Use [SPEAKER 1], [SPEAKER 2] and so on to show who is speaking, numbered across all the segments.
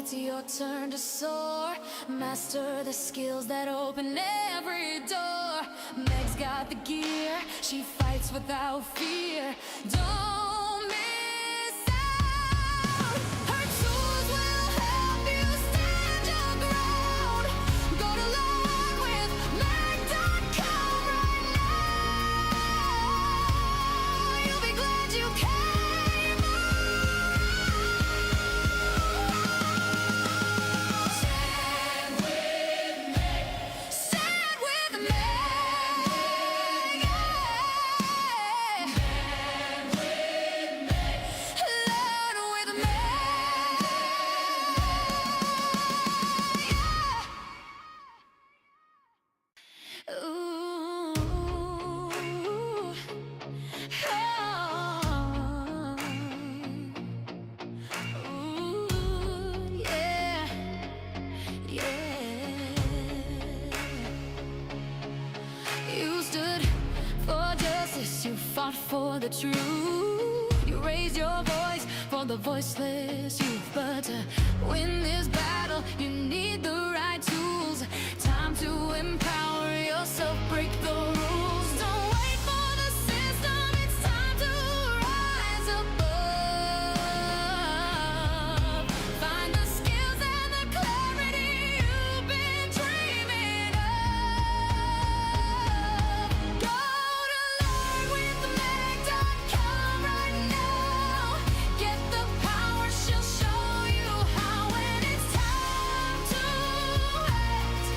[SPEAKER 1] it's your turn to soar. Master the skills that open every door. Meg's got the gear, she fights without fear. Don't miss out. Her tools will help you stand your ground. Go to log with Meg.com right now. You'll be glad you came. Fought for the truth. You raised your voice for the voiceless youth. But to win this battle, you need the right tools. Time to empower yourself, break the rules. Don't wait for the system, it's time to rise above. Find the skills and the clarity you've been dreaming of. Go to learn with Meg.com right now. Get the power, she'll show you how. When it's time to act,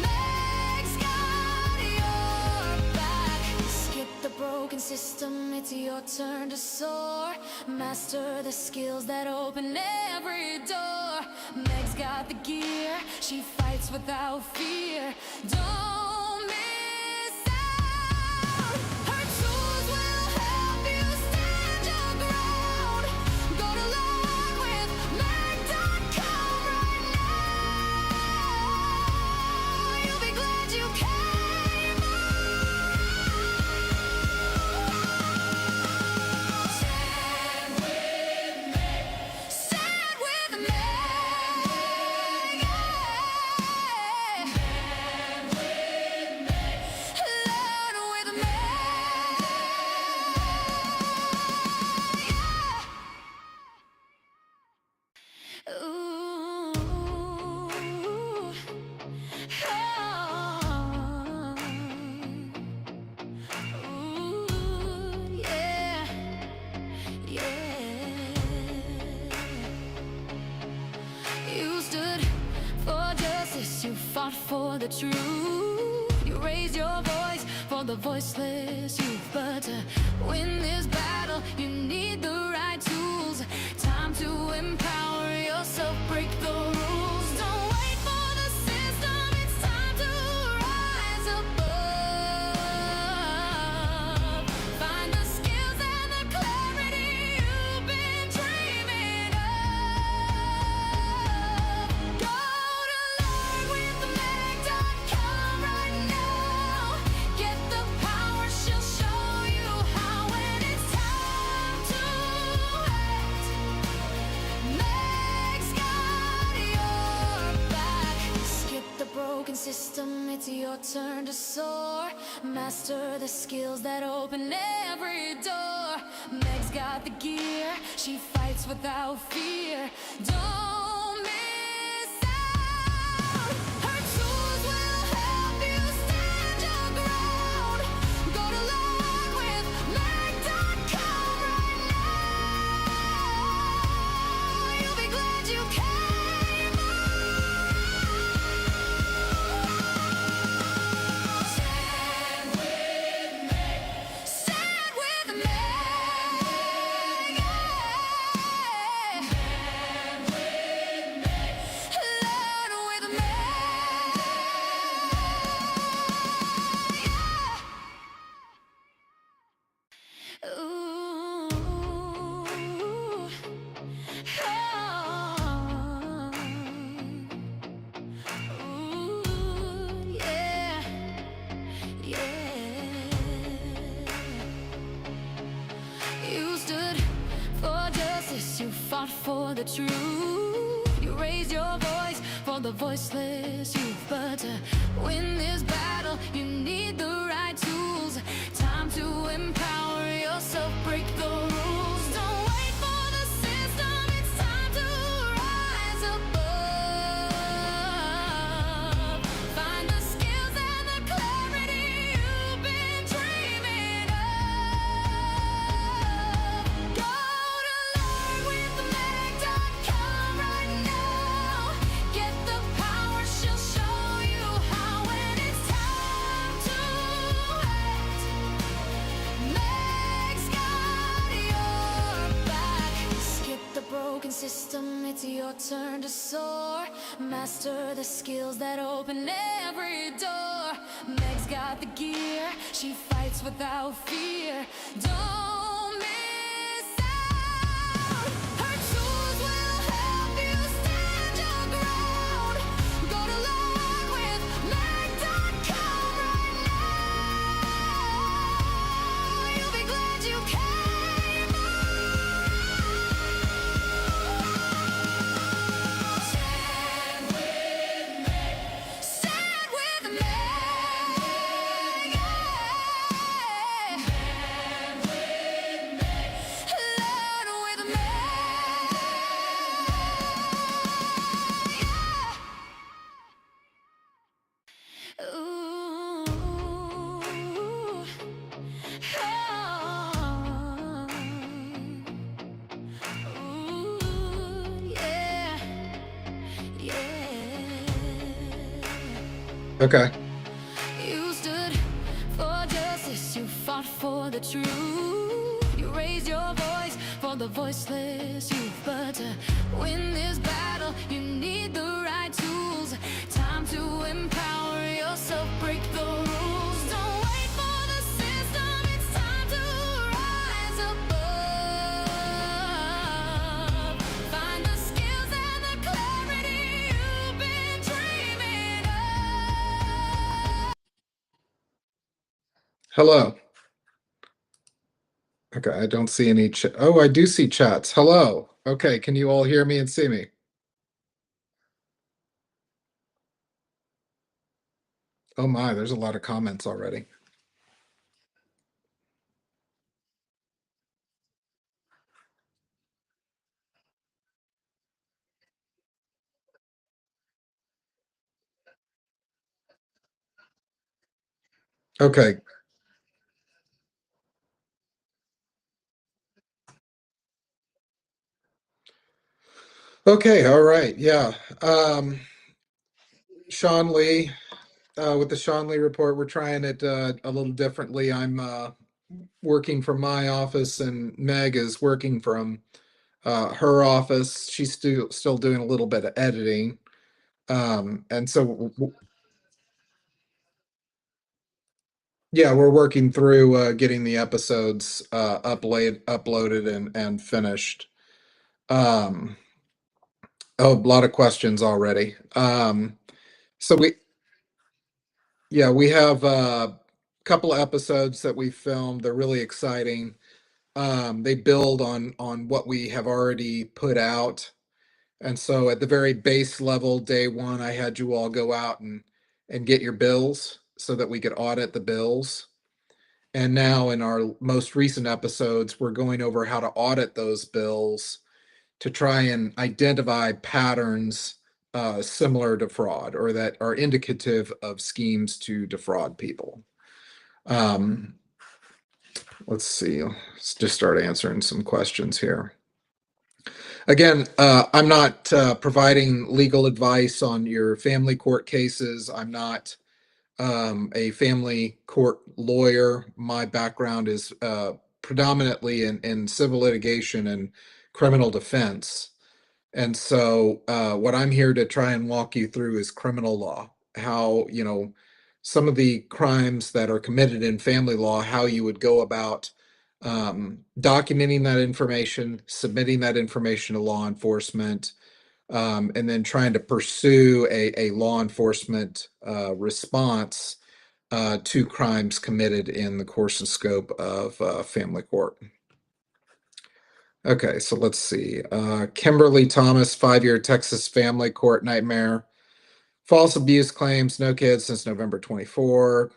[SPEAKER 1] Meg's got your back. Skip the broken system, it's your turn to soar. Master the skills that open every door. Meg's got the gear, she fights without fear. Don't miss out. Her tools will help you stand your ground. Go to log with Meg.com right now. You'll be glad you came. Stand with Meg. Learn with Meg. Ooh. Ooh, yeah, yeah. You stood for justice, you fought for the truth. You raised your voice for the voiceless youth. But to win this battle, you need the right tools. Time to empower yourself, break the rules. Don't wait for the system, it's time to rise above. Find the skills and the clarity you've been dreaming of. Go to learn with Meg.com right now. Get the power, she'll show you how. When it's time to act, Meg's got your back. Skip the broken system, it's your turn to soar. Master the skills that open every door. Meg's got the gear, she fights without fear. Don't miss out. Her tools will help you stand your ground. Go to log with Meg.com right now. You'll be glad you came. Stand with Meg. Learn with Meg. Ooh. Ooh, yeah, yeah. You stood for justice, you fought for the truth. the voiceless youth. But to win this battle, you need the right tools. Time to empower yourself, break the rules. Don't wait for the system, it's time to rise above. Find the skills and the clarity you've been dreaming of. Go to learnwithmeg.com right now. Get the power, she'll show you how when it's time to act. Meg's got your back. Skip the broken system, it's your turn to soar. Master the skills that open every door. Meg's got the gear, she fights without fear. Don't miss out. Her tools will help you stand your ground. Go to learnwithmeg.com right now. You'll be glad you came. Stand with Meg. Stand with Meg. Stand with Meg. Learn with Meg. Ooh. Ooh, yeah. Yeah.
[SPEAKER 2] Okay.
[SPEAKER 1] You stood for justice, you fought for the truth. You raised your voice for the voiceless youth. But to win this battle, you need the right tools. Time to empower yourself, break the rules. Don't wait for the system, it's time to rise above. Find the skills and the clarity you've been dreaming of.
[SPEAKER 2] Hello. Okay, I don't see any chat. Oh, I do see chats. Hello. Okay, can you all hear me and see me? Oh my, there's a lot of comments already. Okay. Okay, all right. Yeah. Shawn Lee, with the Shawn Lee report, we're trying it a little differently. I'm working from my office and Meg is working from her office. She's still doing a little bit of editing. And so yeah, we're working through getting the episodes uploaded and finished. Um, oh, a lot of questions already. So we have a couple of episodes that we filmed. They're really exciting. They build on what we have already put out. And so at the very base level, day one, I had you all go out and get your bills so that we could audit the bills. And now in our most recent episodes, we're going over how to audit those bills to try and identify patterns similar to fraud or that are indicative of schemes to defraud people. Let's see, let's just start answering some questions here. Again, I'm not providing legal advice on your family court cases. I'm not a family court lawyer. My background is predominantly in civil litigation and criminal defense. And so what I'm here to try and walk you through is criminal law, how, some of the crimes that are committed in family law, how you would go about documenting that information, submitting that information to law enforcement, and then trying to pursue a law enforcement response to crimes committed in the course and scope of family court. Okay, so let's see. Kimberly Thomas, 5-year Texas family court nightmare. False abuse claims, no kids since November 24.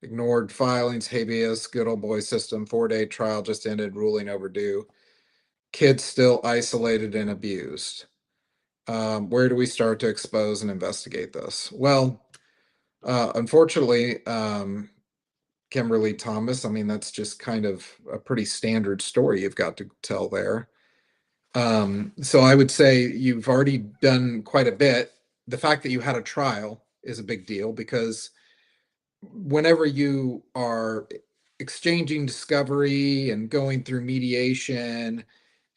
[SPEAKER 2] Ignored filings, habeas, good old boy system, 4-day trial just ended, ruling overdue. Kids still isolated and abused. Where do we start to expose and investigate this? Well, unfortunately, Kimberly Thomas, I mean, that's just kind of a pretty standard story you've got to tell there. So I would say you've already done quite a bit. The fact that you had a trial is a big deal, because whenever you are exchanging discovery and going through mediation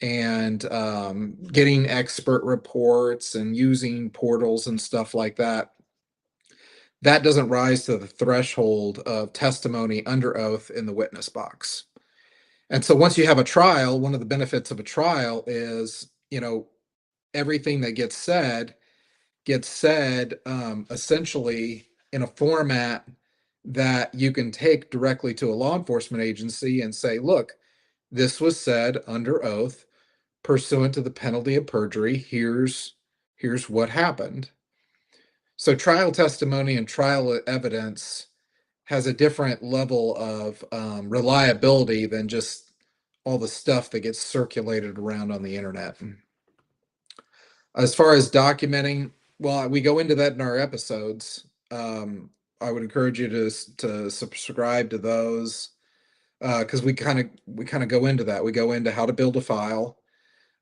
[SPEAKER 2] and getting expert reports and using portals and stuff like that, that doesn't rise to the threshold of testimony under oath in the witness box. And so once you have a trial, one of the benefits of a trial is, everything that gets said essentially in a format that you can take directly to a law enforcement agency and say, look, this was said under oath pursuant to the penalty of perjury. Here's what happened. So trial testimony and trial evidence has a different level of reliability than just all the stuff that gets circulated around on the internet. As far as documenting, well, we go into that in our episodes. I would encourage you to subscribe to those, because we kind of go into that. We go into how to build a file,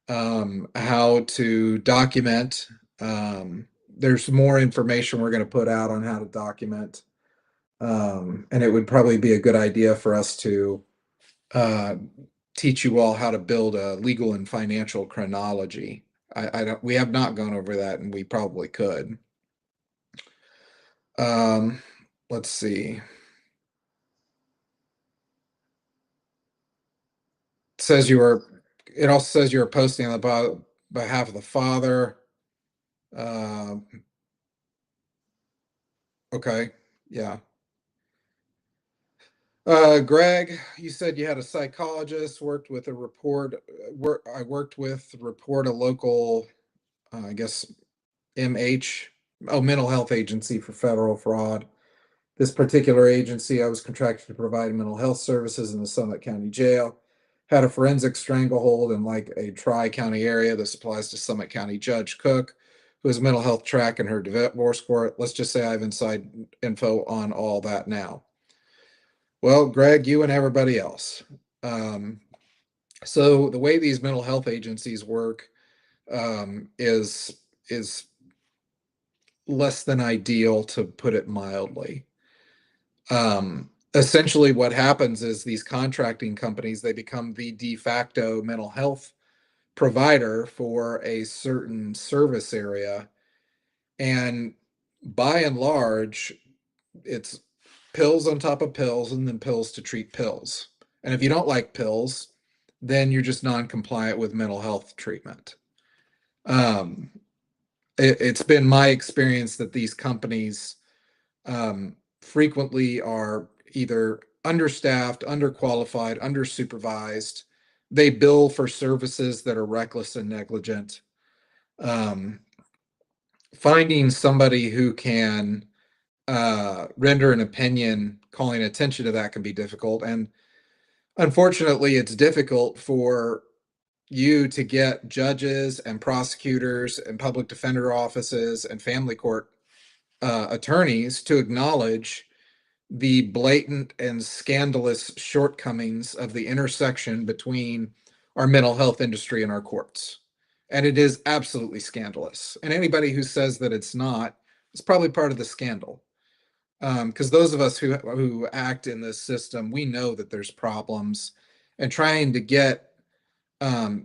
[SPEAKER 2] how to document. There's more information we're going to put out on how to document, and it would probably be a good idea for us to teach you all how to build a legal and financial chronology. We have not gone over that, and we probably could. Let's see. It also says you were posting on the behalf of the father. Okay, yeah. Greg, you said you had a psychologist, worked with a report. I worked with report a local, I guess, mental health agency for federal fraud. This particular agency, I was contracted to provide mental health services in the Summit County Jail. Had a forensic stranglehold in like a tri-county area. This applies to Summit County Judge Cook, who has mental health track in her divorce court. Let's just say I have inside info on all that now. Well, Greg, you and everybody else. So the way these mental health agencies work is less than ideal, to put it mildly. Essentially what happens is these contracting companies, they become the de facto mental health provider for a certain service area. And by and large, it's pills on top of pills and then pills to treat pills. And if you don't like pills, then you're just non-compliant with mental health treatment. It's been my experience that these companies frequently are either understaffed, underqualified, undersupervised. They bill for services that are reckless and negligent. Finding somebody who can render an opinion, calling attention to that, can be difficult. And unfortunately, it's difficult for you to get judges and prosecutors and public defender offices and family court attorneys to acknowledge the blatant and scandalous shortcomings of the intersection between our mental health industry and our courts. And it is absolutely scandalous. And anybody who says that it's not is probably part of the scandal. Because those of us who act in this system, we know that there's problems, and trying to get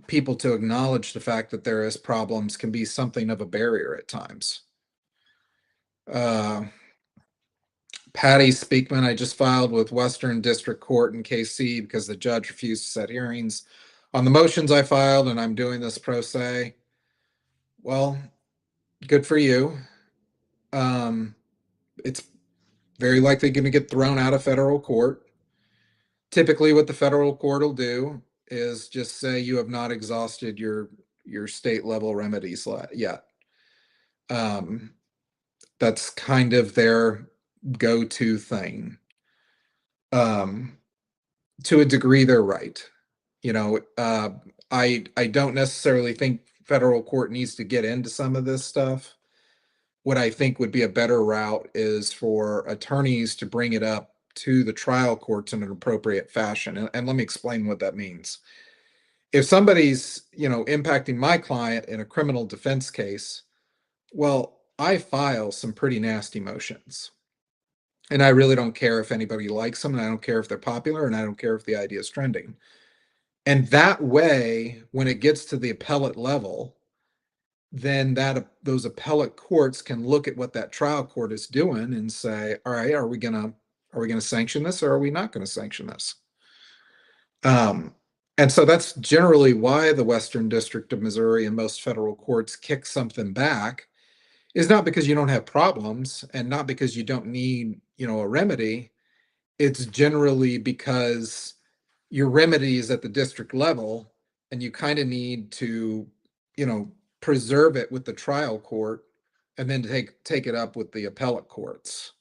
[SPEAKER 2] people to acknowledge the fact that there is problems can be something of a barrier at times. Patty Speakman, I just filed with Western District Court in KC because the judge refused to set hearings on the motions I filed, and I'm doing this pro se. Well, good for you. It's very likely going to get thrown out of federal court. Typically, what the federal court will do is just say you have not exhausted your state level remedies yet. That's kind of their go-to thing. To a degree, they're right. You know, I don't necessarily think federal court needs to get into some of this stuff. What I think would be a better route is for attorneys to bring it up to the trial courts in an appropriate fashion. And let me explain what that means. If somebody's, impacting my client in a criminal defense case, well, I file some pretty nasty motions. And I really don't care if anybody likes them, and I don't care if they're popular, and I don't care if the idea is trending. And that way, when it gets to the appellate level, then those appellate courts can look at what that trial court is doing and say, all right, are we gonna sanction this, or are we not gonna sanction this? And so that's generally why the Western District of Missouri and most federal courts kick something back, is not because you don't have problems and not because you don't need, a remedy. It's generally because your remedy is at the district level and you kind of need to, preserve it with the trial court and then take it up with the appellate courts.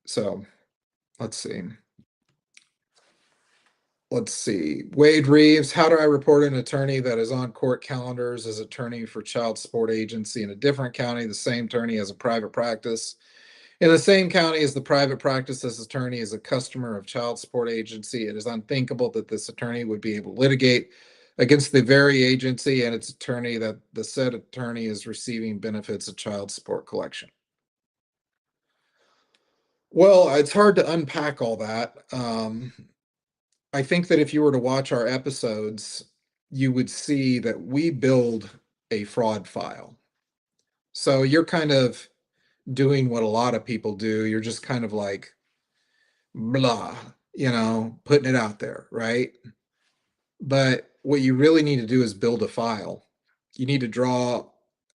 [SPEAKER 2] So let's see. Wade Reeves, how do I report an attorney that is on court calendars as attorney for child support agency in a different county? The same attorney has a private practice in the same county as the private practice. This attorney is a customer of child support agency. It is unthinkable that this attorney would be able to litigate against the very agency and its attorney that the said attorney is receiving benefits of child support collection. Well, it's hard to unpack all that. I think that if you were to watch our episodes, you would see that we build a fraud file. So you're kind of doing what a lot of people do. You're just kind of like, blah, putting it out there, right? But what you really need to do is build a file. You need to draw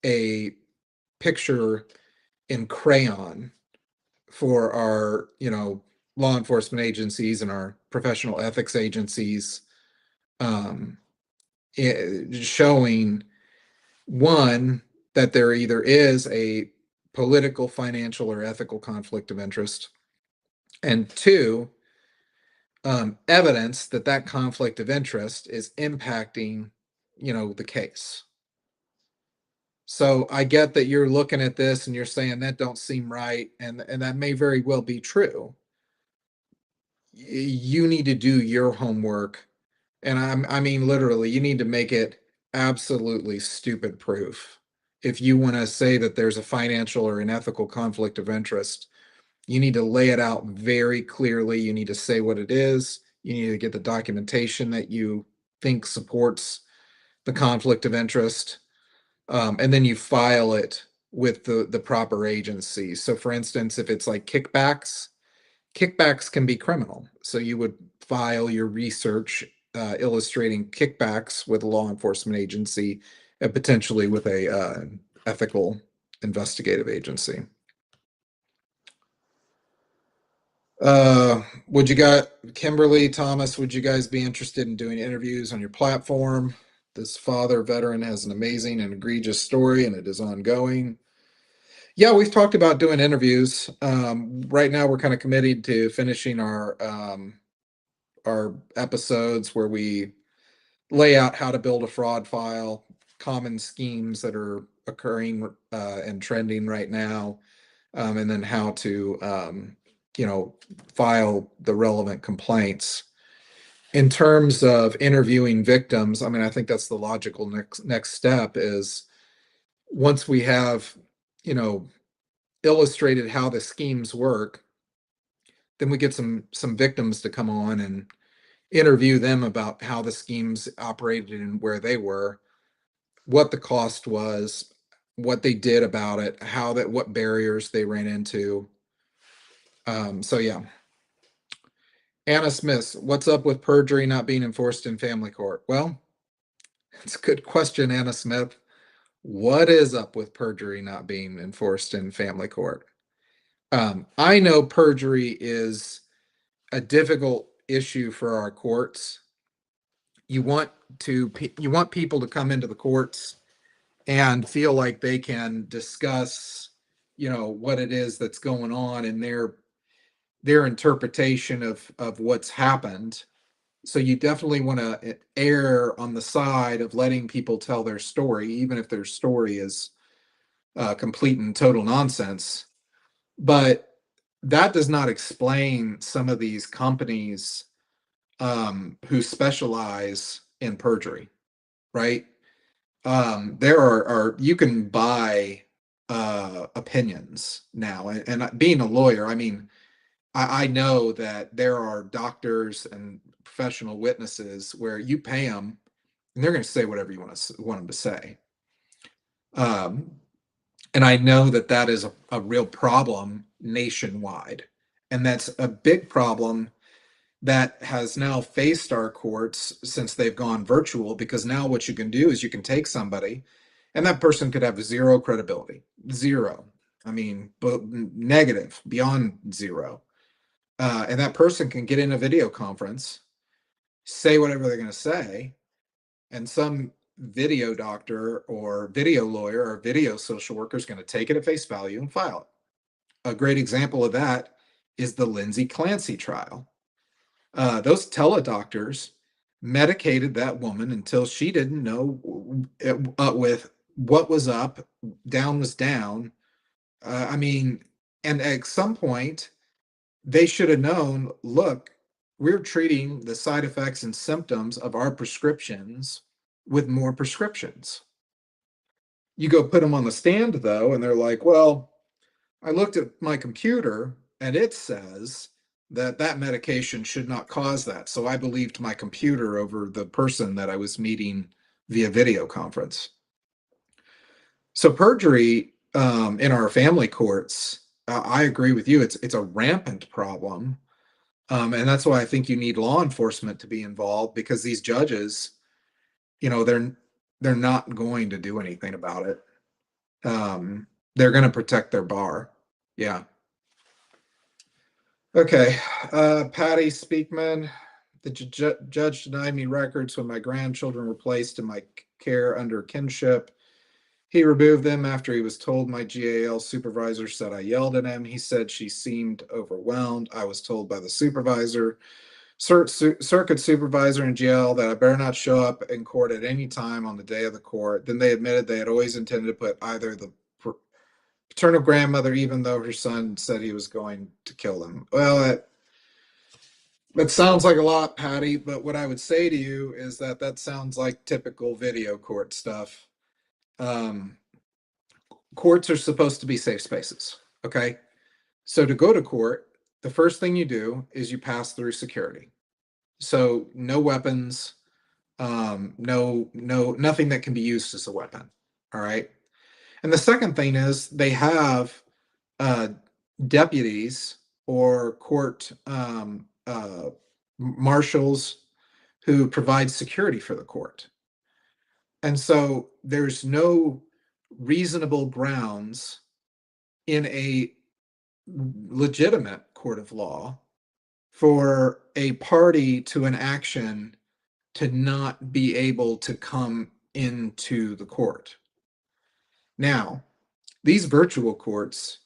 [SPEAKER 2] a picture in crayon for our, law enforcement agencies and our professional ethics agencies, showing, one, that there either is a political, financial, or ethical conflict of interest, and two, evidence that that conflict of interest is impacting, the case. So I get that you're looking at this and you're saying that don't seem right, and that may very well be true. You need to do your homework, and I mean literally, you need to make it absolutely stupid proof. If you want to say that there's a financial or an ethical conflict of interest, you need to lay it out very clearly. You need to say what it is. You need to get the documentation that you think supports the conflict of interest. And then you file it with the proper agency. So for instance, if it's like kickbacks can be criminal. So you would file your research illustrating kickbacks with a law enforcement agency and potentially with a ethical investigative agency. Would you guys, Kimberly, Thomas, would you guys be interested in doing interviews on your platform? This father veteran has an amazing and egregious story and it is ongoing. Yeah, we've talked about doing interviews. Right now we're kind of committed to finishing our episodes where we lay out how to build a fraud file, common schemes that are occurring and trending right now, and then how to file the relevant complaints. In terms of interviewing victims, I mean, I think that's the logical next step is once we have, illustrated how the schemes work, then we get some victims to come on and interview them about how the schemes operated and where they were, what the cost was, what they did about it, what barriers they ran into. So yeah. Anna Smith, what's up with perjury not being enforced in family court? Well, it's a good question, Anna Smith. What is up with perjury not being enforced in family court? I know perjury is a difficult issue for our courts. You want people to come into the courts and feel like they can discuss, what it is that's going on in their interpretation of what's happened. So you definitely want to err on the side of letting people tell their story, even if their story is complete and total nonsense. But that does not explain some of these companies who specialize in perjury, right? There are you can buy opinions now, and being a lawyer, I mean, I know that there are doctors and professional witnesses where you pay them and they're going to say whatever you want them to say. Um, and I know that that is a real problem nationwide. And that's a big problem that has now faced our courts since they've gone virtual, because now what you can do is you can take somebody and that person could have zero credibility, zero. I mean, but negative, beyond zero. And that person can get in a video conference, say whatever they're going to say, and some video doctor or video lawyer or video social worker is going to take it at face value and file it. A great example of that is the Lindsay Clancy trial. Those teledoctors medicated that woman until she didn't know with what was up, down was down. I mean, and at some point, they should have known, look, we're treating the side effects and symptoms of our prescriptions with more prescriptions. You go put them on the stand, though, and they're like, well, I looked at my computer and it says that that medication should not cause that. So I believed my computer over the person that I was meeting via video conference. So perjury in our family courts, I agree with you. It's a rampant problem. And that's why I think you need law enforcement to be involved, because these judges, they're not going to do anything about it. They're going to protect their bar. Yeah. Okay. Patty Speakman, the judge denied me records when my grandchildren were placed in my care under kinship. He removed them after he was told my GAL supervisor said I yelled at him. He said she seemed overwhelmed. I was told by the supervisor, circuit supervisor and GL, that I better not show up in court at any time on the day of the court. Then they admitted they had always intended to put either the paternal grandmother, even though her son said he was going to kill them. Well, that sounds like a lot, Patty, but what I would say to you is that sounds like typical video court stuff. Courts are supposed to be safe spaces, okay? So to go to court, the first thing you do is you pass through security. So no weapons, nothing that can be used as a weapon, all right? And the second thing is they have deputies or court marshals who provide security for the court. And so there's no reasonable grounds in a legitimate court of law for a party to an action to not be able to come into the court. Now, these virtual courts,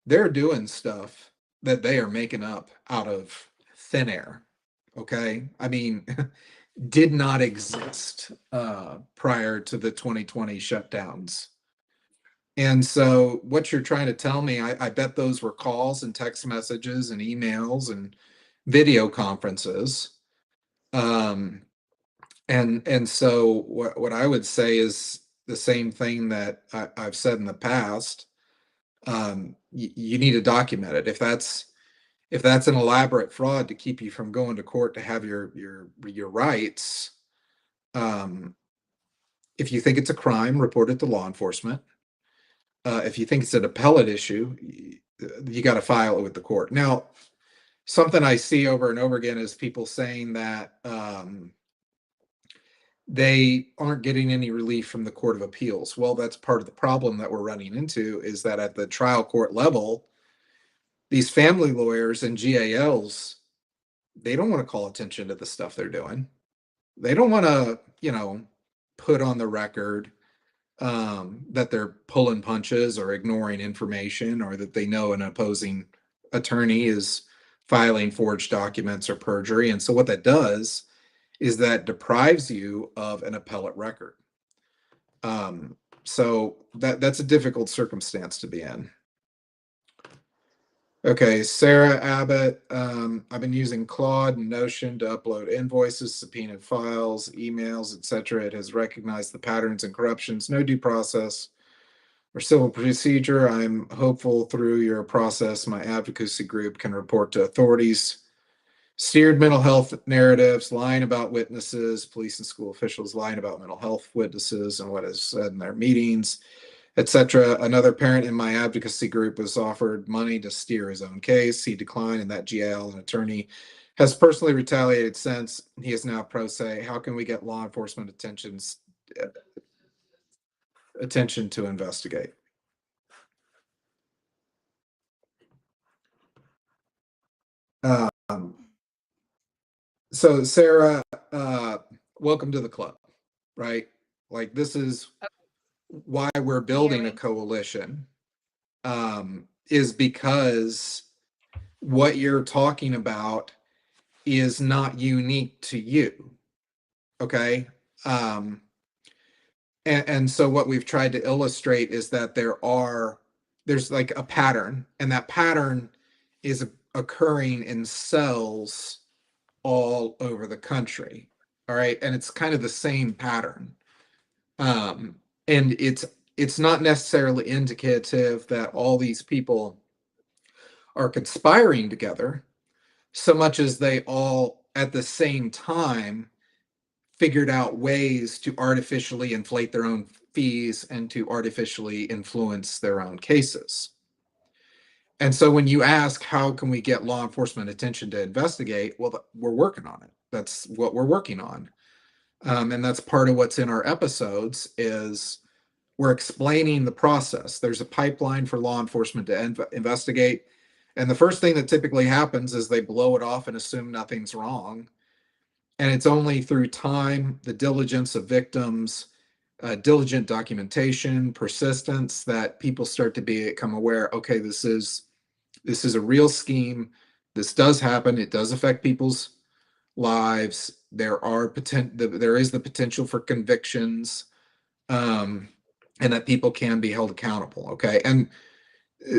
[SPEAKER 2] they're doing stuff that they are making up out of thin air. Okay. I mean, did not exist prior to the 2020 shutdowns. And so what you're trying to tell me, I bet those were calls and text messages and emails and video conferences. And so what I would say is the same thing that I've said in the past. You need to document it. If that's an elaborate fraud to keep you from going to court to have your rights, if you think it's a crime, report it to law enforcement. If you think it's an appellate issue, you got to file it with the court. Now, something I see over and over again is people saying that they aren't getting any relief from the Court of Appeals. Well, that's part of the problem that we're running into, is that at the trial court level, these family lawyers and GALs, they don't want to call attention to the stuff they're doing. They don't want to, put on the record that they're pulling punches or ignoring information, or that they know an opposing attorney is filing forged documents or perjury. And so what that does is that deprives you of an appellate record. So that's a difficult circumstance to be in. Okay, Sarah Abbott. I've been using Claude and Notion to upload invoices, subpoenaed files, emails, etc. It has recognized the patterns and corruptions. No due process or civil procedure. I'm hopeful through your process, my advocacy group can report to authorities steered mental health narratives, lying about witnesses, police and school officials lying about mental health witnesses and what is said in their meetings, etc. Another parent in my advocacy group was offered money to steer his own case. He declined, and that GL, an attorney, has personally retaliated since. He is now pro se. How can we get law enforcement attention to investigate? So Sarah, welcome to the club, right? Like, this is why we're building a coalition, is because what you're talking about is not unique to you. Okay. And so what we've tried to illustrate is that there's like a pattern, and that pattern is occurring in cells all over the country. All right. And it's kind of the same pattern. And it's not necessarily indicative that all these people are conspiring together, so much as they all at the same time figured out ways to artificially inflate their own fees and to artificially influence their own cases. And so when you ask, how can we get law enforcement attention to investigate? Well, we're working on it. That's what we're working on. And that's part of what's in our episodes, is we're explaining the process. There's a pipeline for law enforcement to investigate. And the first thing that typically happens is they blow it off and assume nothing's wrong. And it's only through time, the diligence of victims, diligent documentation, persistence, that people start to become aware, okay, this is a real scheme. This does happen. It does affect people's lives. There is the potential for convictions, and that people can be held accountable. Okay. And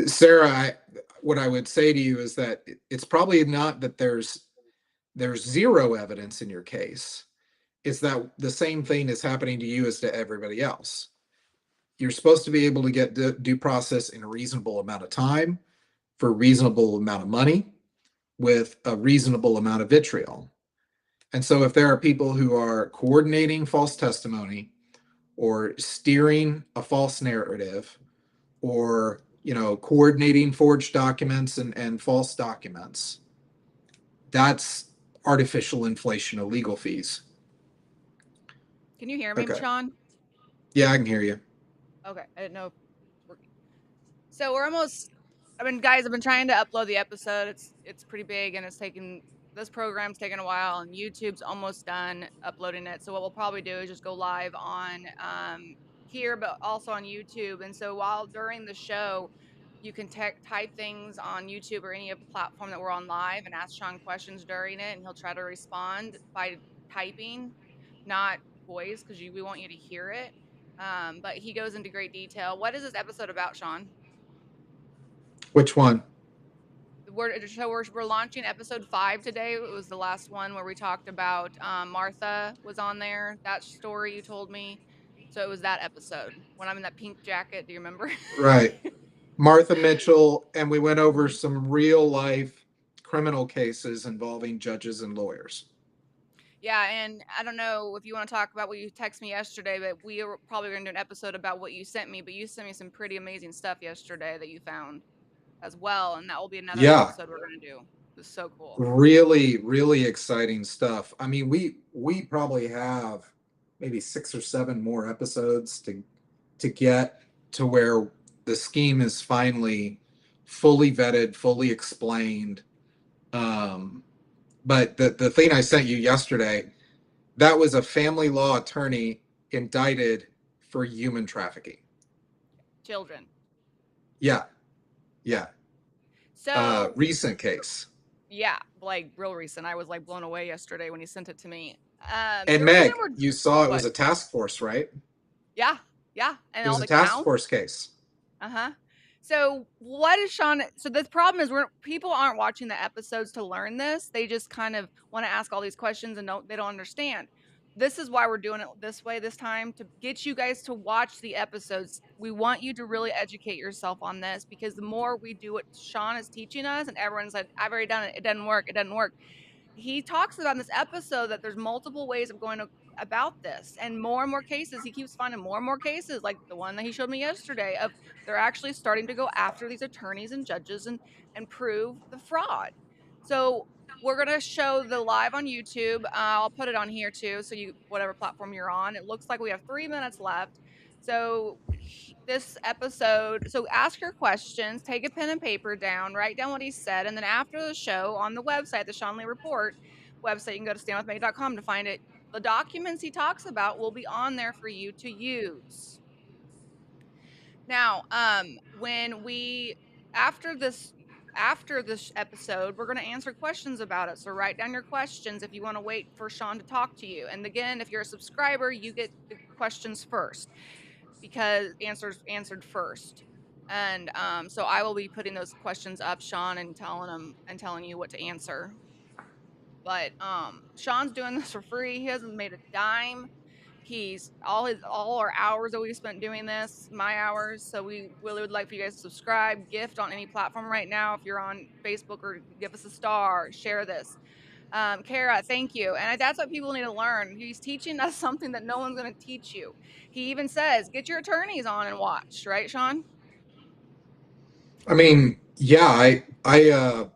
[SPEAKER 2] Sarah, what I would say to you is that it's probably not that there's zero evidence in your case. It's that the same thing is happening to you as to everybody else. You're supposed to be able to get due process in a reasonable amount of time, for a reasonable amount of money, with a reasonable amount of vitriol. And so if there are people who are coordinating false testimony, or steering a false narrative, or coordinating forged documents and false documents, that's artificial inflation of legal fees.
[SPEAKER 3] Can you hear me,
[SPEAKER 2] Okay.
[SPEAKER 3] Shawn?
[SPEAKER 2] Yeah, I can hear you.
[SPEAKER 3] Okay, I didn't know if it's working. So we're almost. Guys, I've been trying to upload the episode. It's pretty big, and this program's taking a while, and YouTube's almost done uploading it. So what we'll probably do is just go live on here, but also on YouTube. And so while during the show, you can type things on YouTube or any platform that we're on live, and ask Shawn questions during it, and he'll try to respond by typing, not voice, because we want you to hear it. But he goes into great detail. What is this episode about, Shawn?
[SPEAKER 2] Which one?
[SPEAKER 3] We're launching episode 5 today. It was the last one where we talked about Martha was on there. That story you told me. So it was that episode when I'm in that pink jacket. Do you remember?
[SPEAKER 2] Right. Martha Mitchell, and we went over some real life criminal cases involving judges and lawyers.
[SPEAKER 3] Yeah, and I don't know if you want to talk about what you texted me yesterday, but we are probably going to do an episode about what you sent me. But you sent me some pretty amazing stuff yesterday that you found as well, and that will be another episode we're going to do. It's so cool.
[SPEAKER 2] Really, really exciting stuff. I mean, we probably have maybe 6 or 7 more episodes to get to where the scheme is finally fully vetted, fully explained. But the thing I sent you yesterday, that was a family law attorney indicted for human trafficking.
[SPEAKER 3] Children.
[SPEAKER 2] Yeah. Yeah.
[SPEAKER 3] So
[SPEAKER 2] Recent case.
[SPEAKER 3] yeah, like real recent. I was like blown away yesterday when he sent it to me.
[SPEAKER 2] And
[SPEAKER 3] The reason
[SPEAKER 2] Meg,
[SPEAKER 3] we're
[SPEAKER 2] you saw it was
[SPEAKER 3] what?
[SPEAKER 2] a task force, right?
[SPEAKER 3] Yeah, yeah, and
[SPEAKER 2] It
[SPEAKER 3] all
[SPEAKER 2] was a
[SPEAKER 3] the
[SPEAKER 2] task
[SPEAKER 3] counts.
[SPEAKER 2] force case.
[SPEAKER 3] Uh-huh. So what is Shawn? So the problem is people aren't watching the episodes to learn this. They just kind of want to ask all these questions and they don't understand. This is why we're doing it this way this time, to get you guys to watch the episodes. We want you to really educate yourself on this, because the more we do what Shawn is teaching us, and everyone's like, I've already done it, it doesn't work, it doesn't work. He talks about in this episode that there's multiple ways of going about this, and more cases. He keeps finding more and more cases, like the one that he showed me yesterday, of they're actually starting to go after these attorneys and judges and prove the fraud. So we're gonna show the live on YouTube. I'll put it on here too, so you, whatever platform you're on. It looks like we have 3 minutes left. So this episode, so ask your questions, take a pen and paper down, write down what he said, and then after the show on the website, the Shawn Lee Report website, you can go to standwithme.com to find it. The documents he talks about will be on there for you to use. Now, when we after this episode, we're going to answer questions about it. So write down your questions if you want to wait for Shawn to talk to you. And again, if you're a subscriber, you get the questions first, because answered first. And so I will be putting those questions up, Shawn, and telling you what to answer. But Shawn's doing this for free. He hasn't made a dime. He's all our hours that we spent doing this, my hours. So we really would like for you guys to subscribe, gift on any platform right now. If you're on Facebook, or give us a star, share this. Kara, thank you. And that's what people need to learn. He's teaching us something that no one's going to teach you. He even says, get your attorneys on and watch, right, Shawn?
[SPEAKER 2] I mean, yeah, I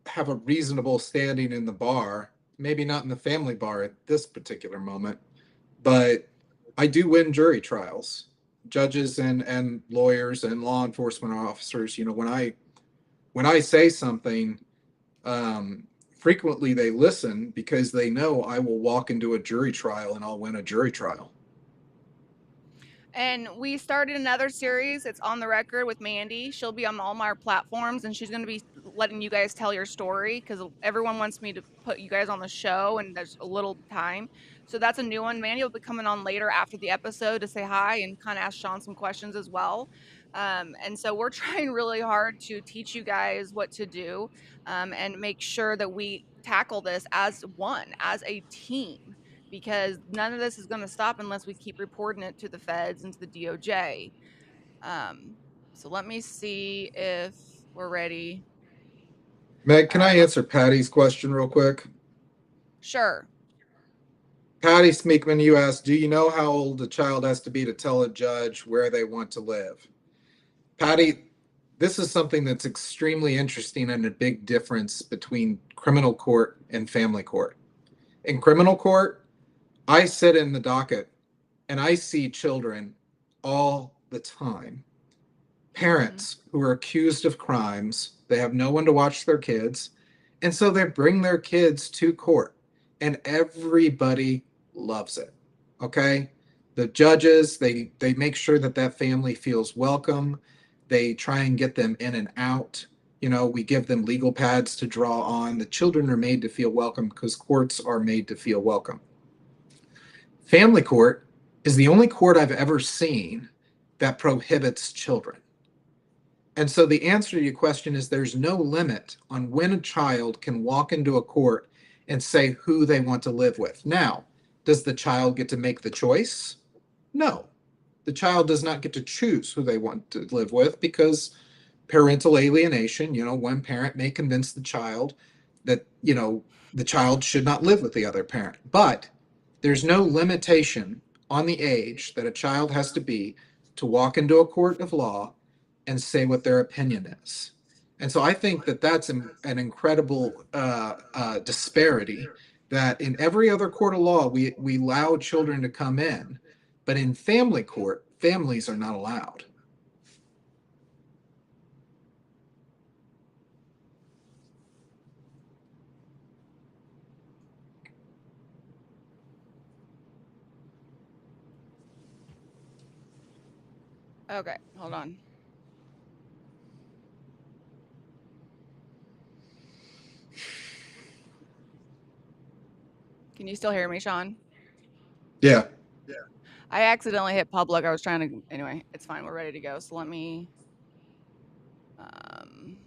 [SPEAKER 2] have a reasonable standing in the bar, maybe not in the family bar at this particular moment, but I do win jury trials. Judges and lawyers and law enforcement officers, when I say something, frequently they listen because they know I will walk into a jury trial and I'll win a jury trial.
[SPEAKER 3] And we started another series. It's On the Record with Mandy. She'll be on all my platforms, and she's going to be letting you guys tell your story, because everyone wants me to put you guys on the show, and there's a little time. So that's a new one. Mandy will be coming on later after the episode to say hi and kind of ask Shawn some questions as well. And so we're trying really hard to teach you guys what to do, and make sure that we tackle this as one, as a team, because none of this is going to stop unless we keep reporting it to the feds and to the DOJ. So let me see if we're ready.
[SPEAKER 2] Meg, can I
[SPEAKER 3] Let's,
[SPEAKER 2] answer Patty's question real quick?
[SPEAKER 3] sure.
[SPEAKER 2] Patty Smeekman, you asked, do you know how old a child has to be to tell a judge where they want to live? Patty, this is something that's extremely interesting and a big difference between criminal court and family court. In criminal court, I sit in the docket and I see children all the time. Parents who are accused of crimes, they have no one to watch their kids, and so they bring their kids to court, and everybody loves it. Okay? The judges, they make sure that that family feels welcome. They try and get them in and out. We give them legal pads to draw on. The children are made to feel welcome because courts are made to feel welcome. Family court is the only court I've ever seen that prohibits children. And so the answer to your question is there's no limit on when a child can walk into a court and say who they want to live with. Now, does the child get to make the choice? No. The child does not get to choose who they want to live with, because parental alienation, one parent may convince the child that, the child should not live with the other parent. But there's no limitation on the age that a child has to be to walk into a court of law and say what their opinion is. And so I think that that's an incredible disparity, that in every other court of law, we allow children to come in, but in family court, families are not allowed.
[SPEAKER 3] Okay, hold on. Can you still hear me, Shawn?
[SPEAKER 2] Yeah.
[SPEAKER 3] I accidentally hit public. I was trying to. Anyway, it's fine. We're ready to go. So let me. Um,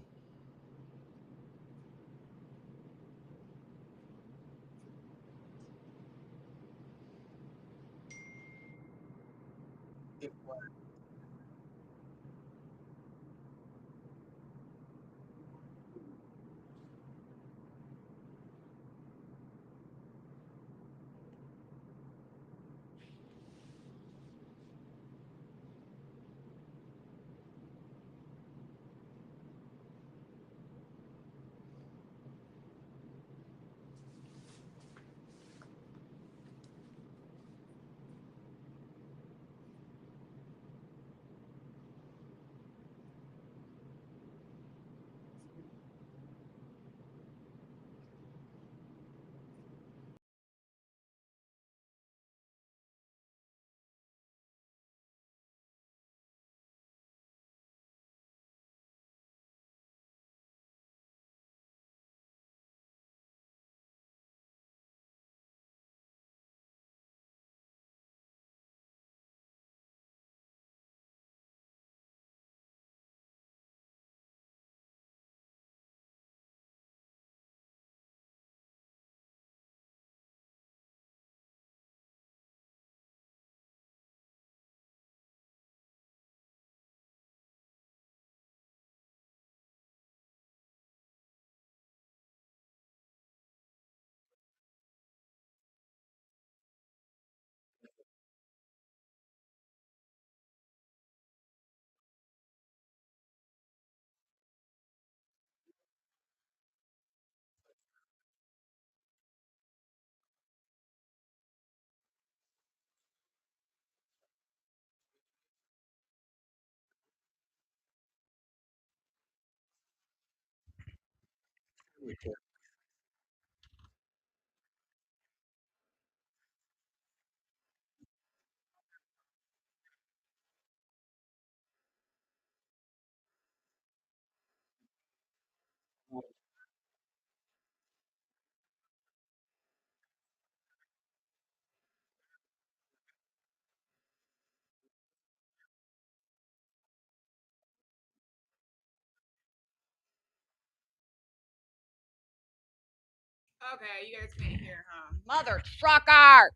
[SPEAKER 3] okay, you guys can't hear, huh? Mother trucker!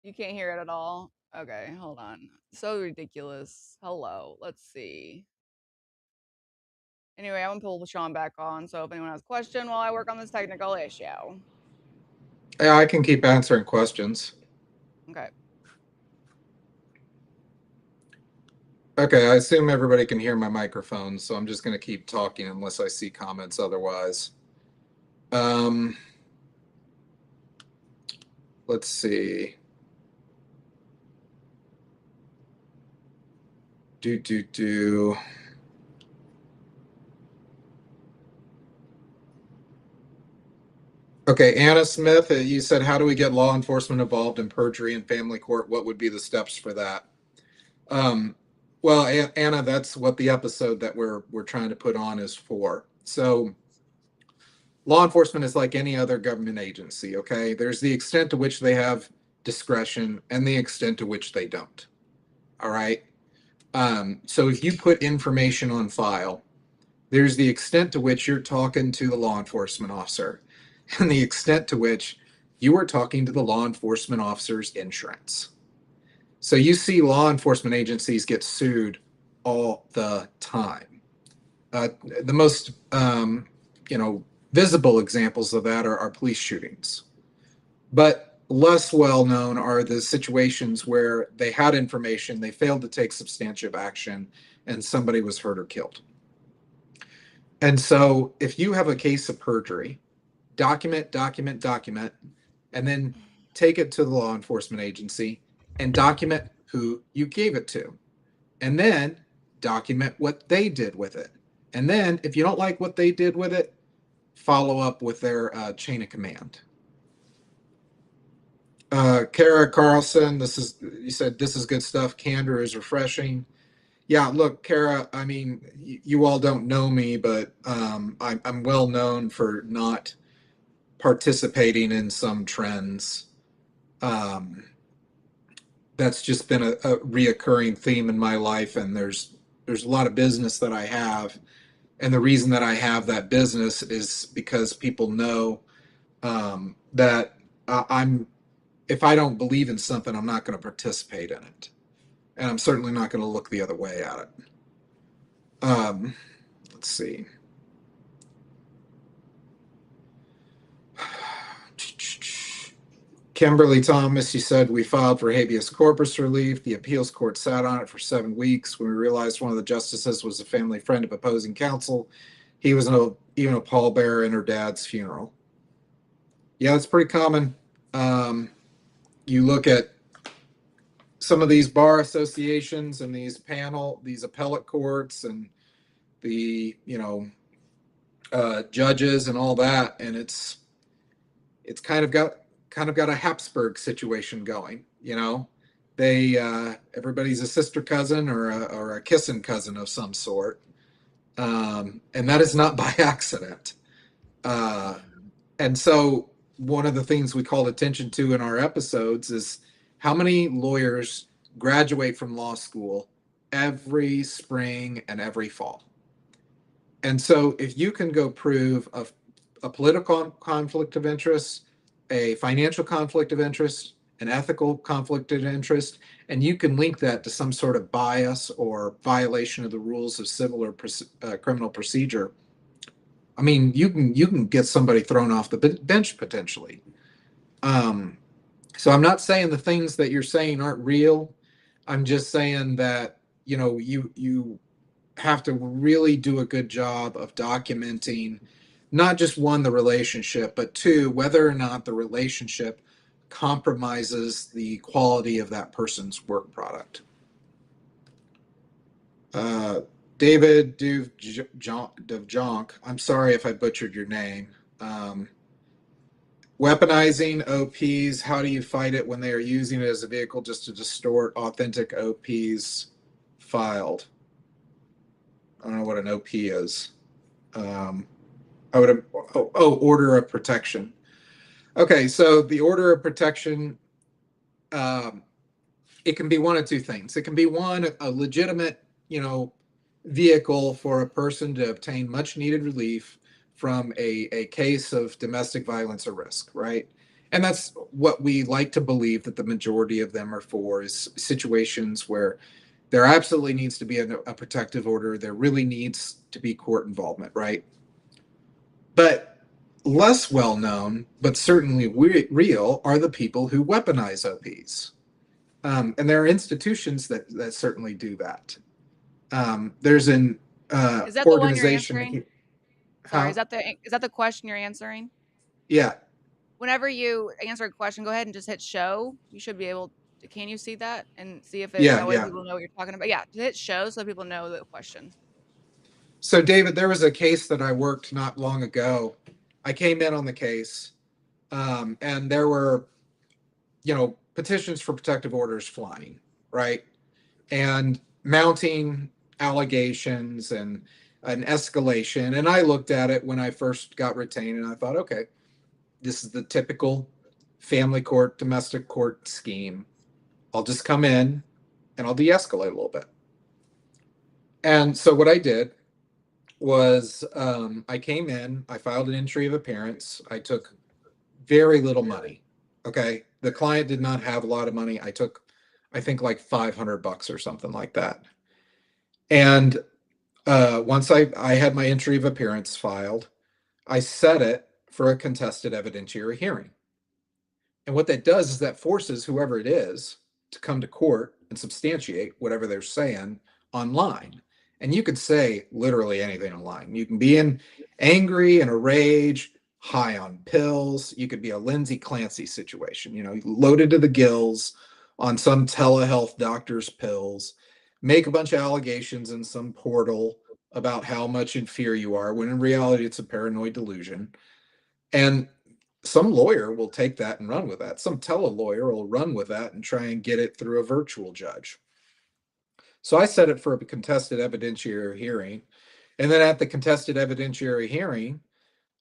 [SPEAKER 3] You can't hear it at all. Okay, hold on. So ridiculous. Hello. Let's see. Anyway, I'm gonna pull Shawn back on. So if anyone has a question while I work on this technical issue.
[SPEAKER 2] Yeah, I can keep answering questions.
[SPEAKER 3] Okay.
[SPEAKER 2] Okay, I assume everybody can hear my microphone, so I'm just going to keep talking unless I see comments otherwise. Let's see. Do. Okay, Anna Smith, you said, how do we get law enforcement involved in perjury and family court? What would be the steps for that? Um, well, Anna, that's what the episode that we're trying to put on is for. So, law enforcement is like any other government agency. Okay, there's the extent to which they have discretion and the extent to which they don't. All right. So if you put information on file, there's the extent to which you're talking to the law enforcement officer and the extent to which you are talking to the law enforcement officer's insurance. So you see law enforcement agencies get sued all the time. The most, visible examples of that are police shootings. But less well known are the situations where they had information, they failed to take substantive action, and somebody was hurt or killed. And so if you have a case of perjury, document, and then take it to the law enforcement agency and document who you gave it to. And then document what they did with it. And then if you don't like what they did with it, follow up with their chain of command. Kara Carlson, you said this is good stuff. Candor is refreshing. Yeah, look, Kara, I mean, you all don't know me, but I'm well known for not participating in some trends. Um, that's just been a reoccurring theme in my life, and there's a lot of business that I have, and the reason that I have that business is because people know that I'm if I don't believe in something, I'm not going to participate in it, and I'm certainly not going to look the other way at it. Let's see. Kimberly Thomas, you said we filed for habeas corpus relief. The appeals court sat on it for 7 weeks. When we realized one of the justices was a family friend of opposing counsel, he was even a pallbearer in her dad's funeral. Yeah, it's pretty common. You look at some of these bar associations and these appellate courts and the, judges and all that, and it's kind of got a Habsburg situation going. They everybody's a sister cousin or a kissing cousin of some sort, and that is not by accident. And so one of the things we called attention to in our episodes is how many lawyers graduate from law school every spring and every fall. And so if you can go prove a political conflict of interest, a financial conflict of interest, an ethical conflict of interest, and you can link that to some sort of bias or violation of the rules of civil or criminal procedure, I mean, you can get somebody thrown off the bench potentially. So I'm not saying the things that you're saying aren't real. I'm just saying that you have to really do a good job of documenting not just one, the relationship, but two, whether or not the relationship compromises the quality of that person's work product. David Duvjonk, I'm sorry if I butchered your name. Weaponizing OPs, how do you fight it when they are using it as a vehicle just to distort authentic OPs filed? I don't know what an OP is. Order of protection. Okay, so the order of protection, it can be one of two things. It can be one, a legitimate, vehicle for a person to obtain much needed relief from a case of domestic violence or risk, right? And that's what we like to believe that the majority of them are for, is situations where there absolutely needs to be a protective order. There really needs to be court involvement, right? But less well known, but certainly real, are the people who weaponize OPs. And there are institutions that certainly do that. There's an
[SPEAKER 3] Is that the one you're
[SPEAKER 2] organization.
[SPEAKER 3] answering? Sorry, is that the question you're answering?
[SPEAKER 2] Yeah.
[SPEAKER 3] Whenever you answer a question, go ahead and just hit show. You should be able to. Can you see that and see if
[SPEAKER 2] Yeah,
[SPEAKER 3] that way
[SPEAKER 2] yeah.
[SPEAKER 3] people know what you're talking about? Yeah, just hit show so people know the question.
[SPEAKER 2] So, David, there was a case that I worked not long ago. I came in on the case, and there were, petitions for protective orders flying, right? And mounting allegations and an escalation. And I looked at it when I first got retained, and I thought, okay, this is the typical family court, domestic court scheme. I'll just come in and I'll de-escalate a little bit. And so what I did was I came in, I filed an entry of appearance. I took very little money. Okay. The client did not have a lot of money. I took, I think, like $500 or something like that. And once I had my entry of appearance filed, I set it for a contested evidentiary hearing. And what that does is that forces whoever it is to come to court and substantiate whatever they're saying online. And you could say literally anything online. You can be angry, in a rage, high on pills. You could be a Lindsay Clancy situation, loaded to the gills on some telehealth doctor's pills, make a bunch of allegations in some portal about how much in fear you are, when in reality it's a paranoid delusion. And some lawyer will take that and run with that. Some tele-lawyer will run with that and try and get it through a virtual judge. So I set it for a contested evidentiary hearing. And then at the contested evidentiary hearing,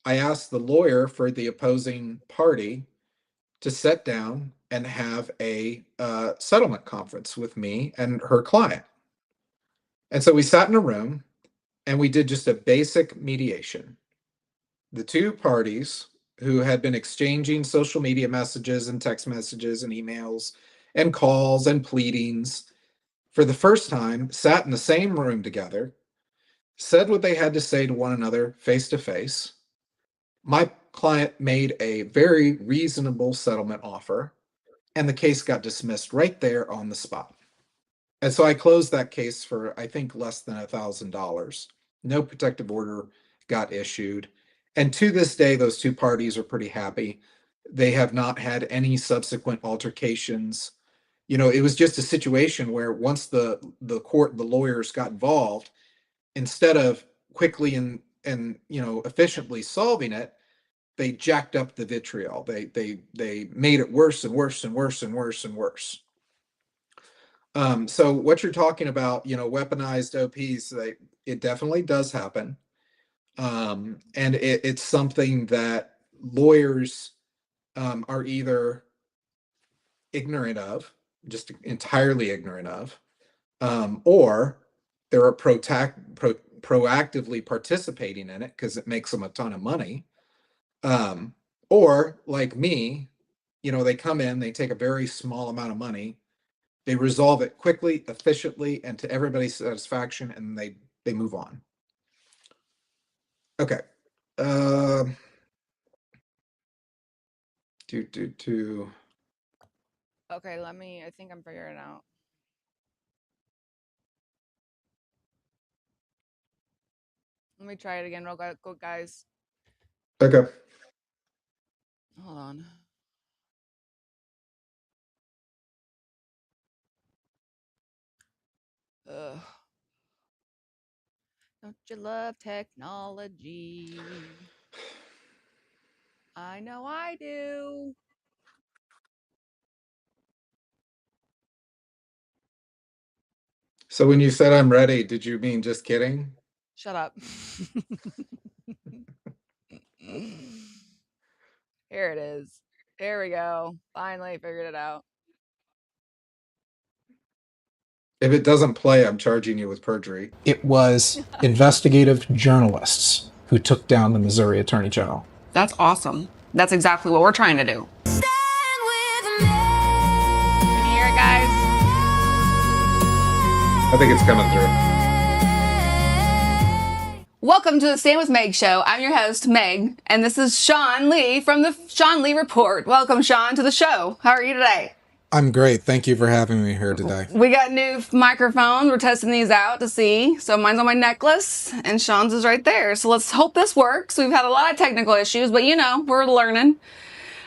[SPEAKER 2] I asked the lawyer for the opposing party to sit down and have a settlement conference with me and her client. And so we sat in a room and we did just a basic mediation. The two parties who had been exchanging social media messages and text messages and emails and calls and pleadings for the first time sat in the same room together, said what they had to say to one another face to face. My client made a very reasonable settlement offer, and the case got dismissed right there on the spot. And so I closed that case for, I think, less than $1,000. No protective order got issued. And to this day, those two parties are pretty happy. They have not had any subsequent altercations. You know, it was just a situation where once the lawyers got involved, instead of quickly and efficiently solving it, they jacked up the vitriol. They made it worse and worse and worse and worse and worse. So what you're talking about, weaponized OPs, it definitely does happen. And it's something that lawyers are either ignorant of, just entirely ignorant of, or they're proactively participating in it because it makes them a ton of money. Or like me, they come in, they take a very small amount of money, they resolve it quickly, efficiently, and to everybody's satisfaction, and they move on. Okay.
[SPEAKER 3] Okay, I think I'm figuring it out. Let me try it again real quick, guys.
[SPEAKER 2] Okay.
[SPEAKER 3] Hold on. Ugh. Don't you love technology? I know I do.
[SPEAKER 2] So when you said I'm ready, did you mean just kidding?
[SPEAKER 3] Shut up. Here it is. There we go. Finally figured it out.
[SPEAKER 2] If it doesn't play, I'm charging you with perjury.
[SPEAKER 4] It was investigative journalists who took down the Missouri Attorney General.
[SPEAKER 3] That's awesome. That's exactly what we're trying to do.
[SPEAKER 1] Stand with me.
[SPEAKER 3] Can you hear it, guys?
[SPEAKER 2] I think it's coming through.
[SPEAKER 3] Welcome to the Stand with Meg show. I'm your host, Meg, and this is Shawn Lee from the Shawn Lee Report. Welcome, Shawn, to the show. How are you today?
[SPEAKER 4] I'm great. Thank you for having me here today.
[SPEAKER 3] We got new microphones. We're testing these out to see. So mine's on my necklace, and Shawn's is right there. So let's hope this works. We've had a lot of technical issues, but we're learning.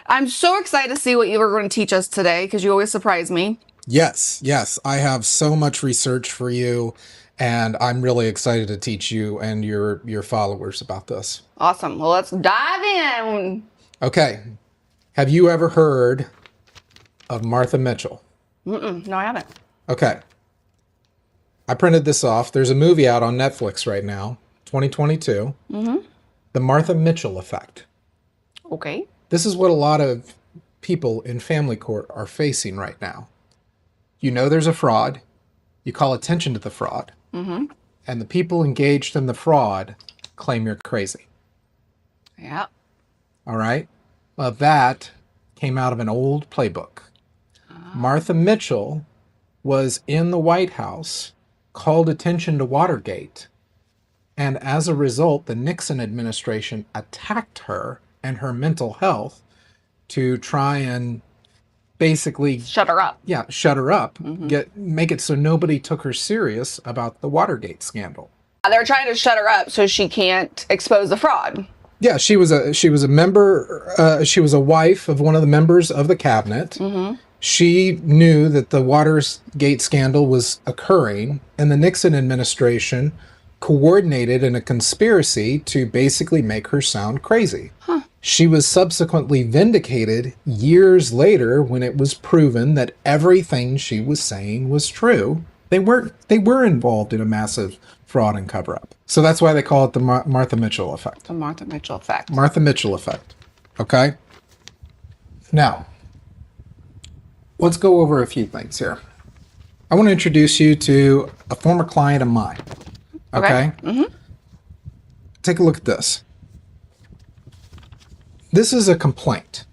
[SPEAKER 3] I'm so excited to see what you were going to teach us today, because you always surprise me.
[SPEAKER 4] Yes. I have so much research for you, and I'm really excited to teach you and your followers about this.
[SPEAKER 3] Awesome. Well, let's dive in.
[SPEAKER 4] Okay. Have you ever heard of Martha Mitchell?
[SPEAKER 3] No, I haven't.
[SPEAKER 4] Okay. I printed this off. There's a movie out on Netflix right now, 2022. The Martha Mitchell Effect.
[SPEAKER 3] Okay.
[SPEAKER 4] This is what a lot of people in family court are facing right now. There's a fraud. You call attention to the fraud. And the people engaged in the fraud claim you're crazy.
[SPEAKER 3] Yeah.
[SPEAKER 4] All right? Well, that came out of an old playbook. Martha Mitchell was in the White House, called attention to Watergate, and as a result, the Nixon administration attacked her and her mental health to try and basically
[SPEAKER 3] shut her up.
[SPEAKER 4] Yeah, shut her up. Make it so nobody took her serious about the Watergate scandal.
[SPEAKER 3] They're trying to shut her up so she can't expose the fraud.
[SPEAKER 4] Yeah, she was a member. She was a wife of one of the members of the cabinet. She knew that the Watergate scandal was occurring, and the Nixon administration coordinated in a conspiracy to basically make her sound crazy. She was subsequently vindicated years later when it was proven that everything she was saying was true. They were involved in a massive fraud and cover-up. So that's why they call it the Martha Mitchell effect.
[SPEAKER 5] The Martha Mitchell effect.
[SPEAKER 4] Martha Mitchell effect. Okay? Now, let's go over a few things here. I want to introduce you to a former client of mine. Okay? Take a look at this. This is a complaint.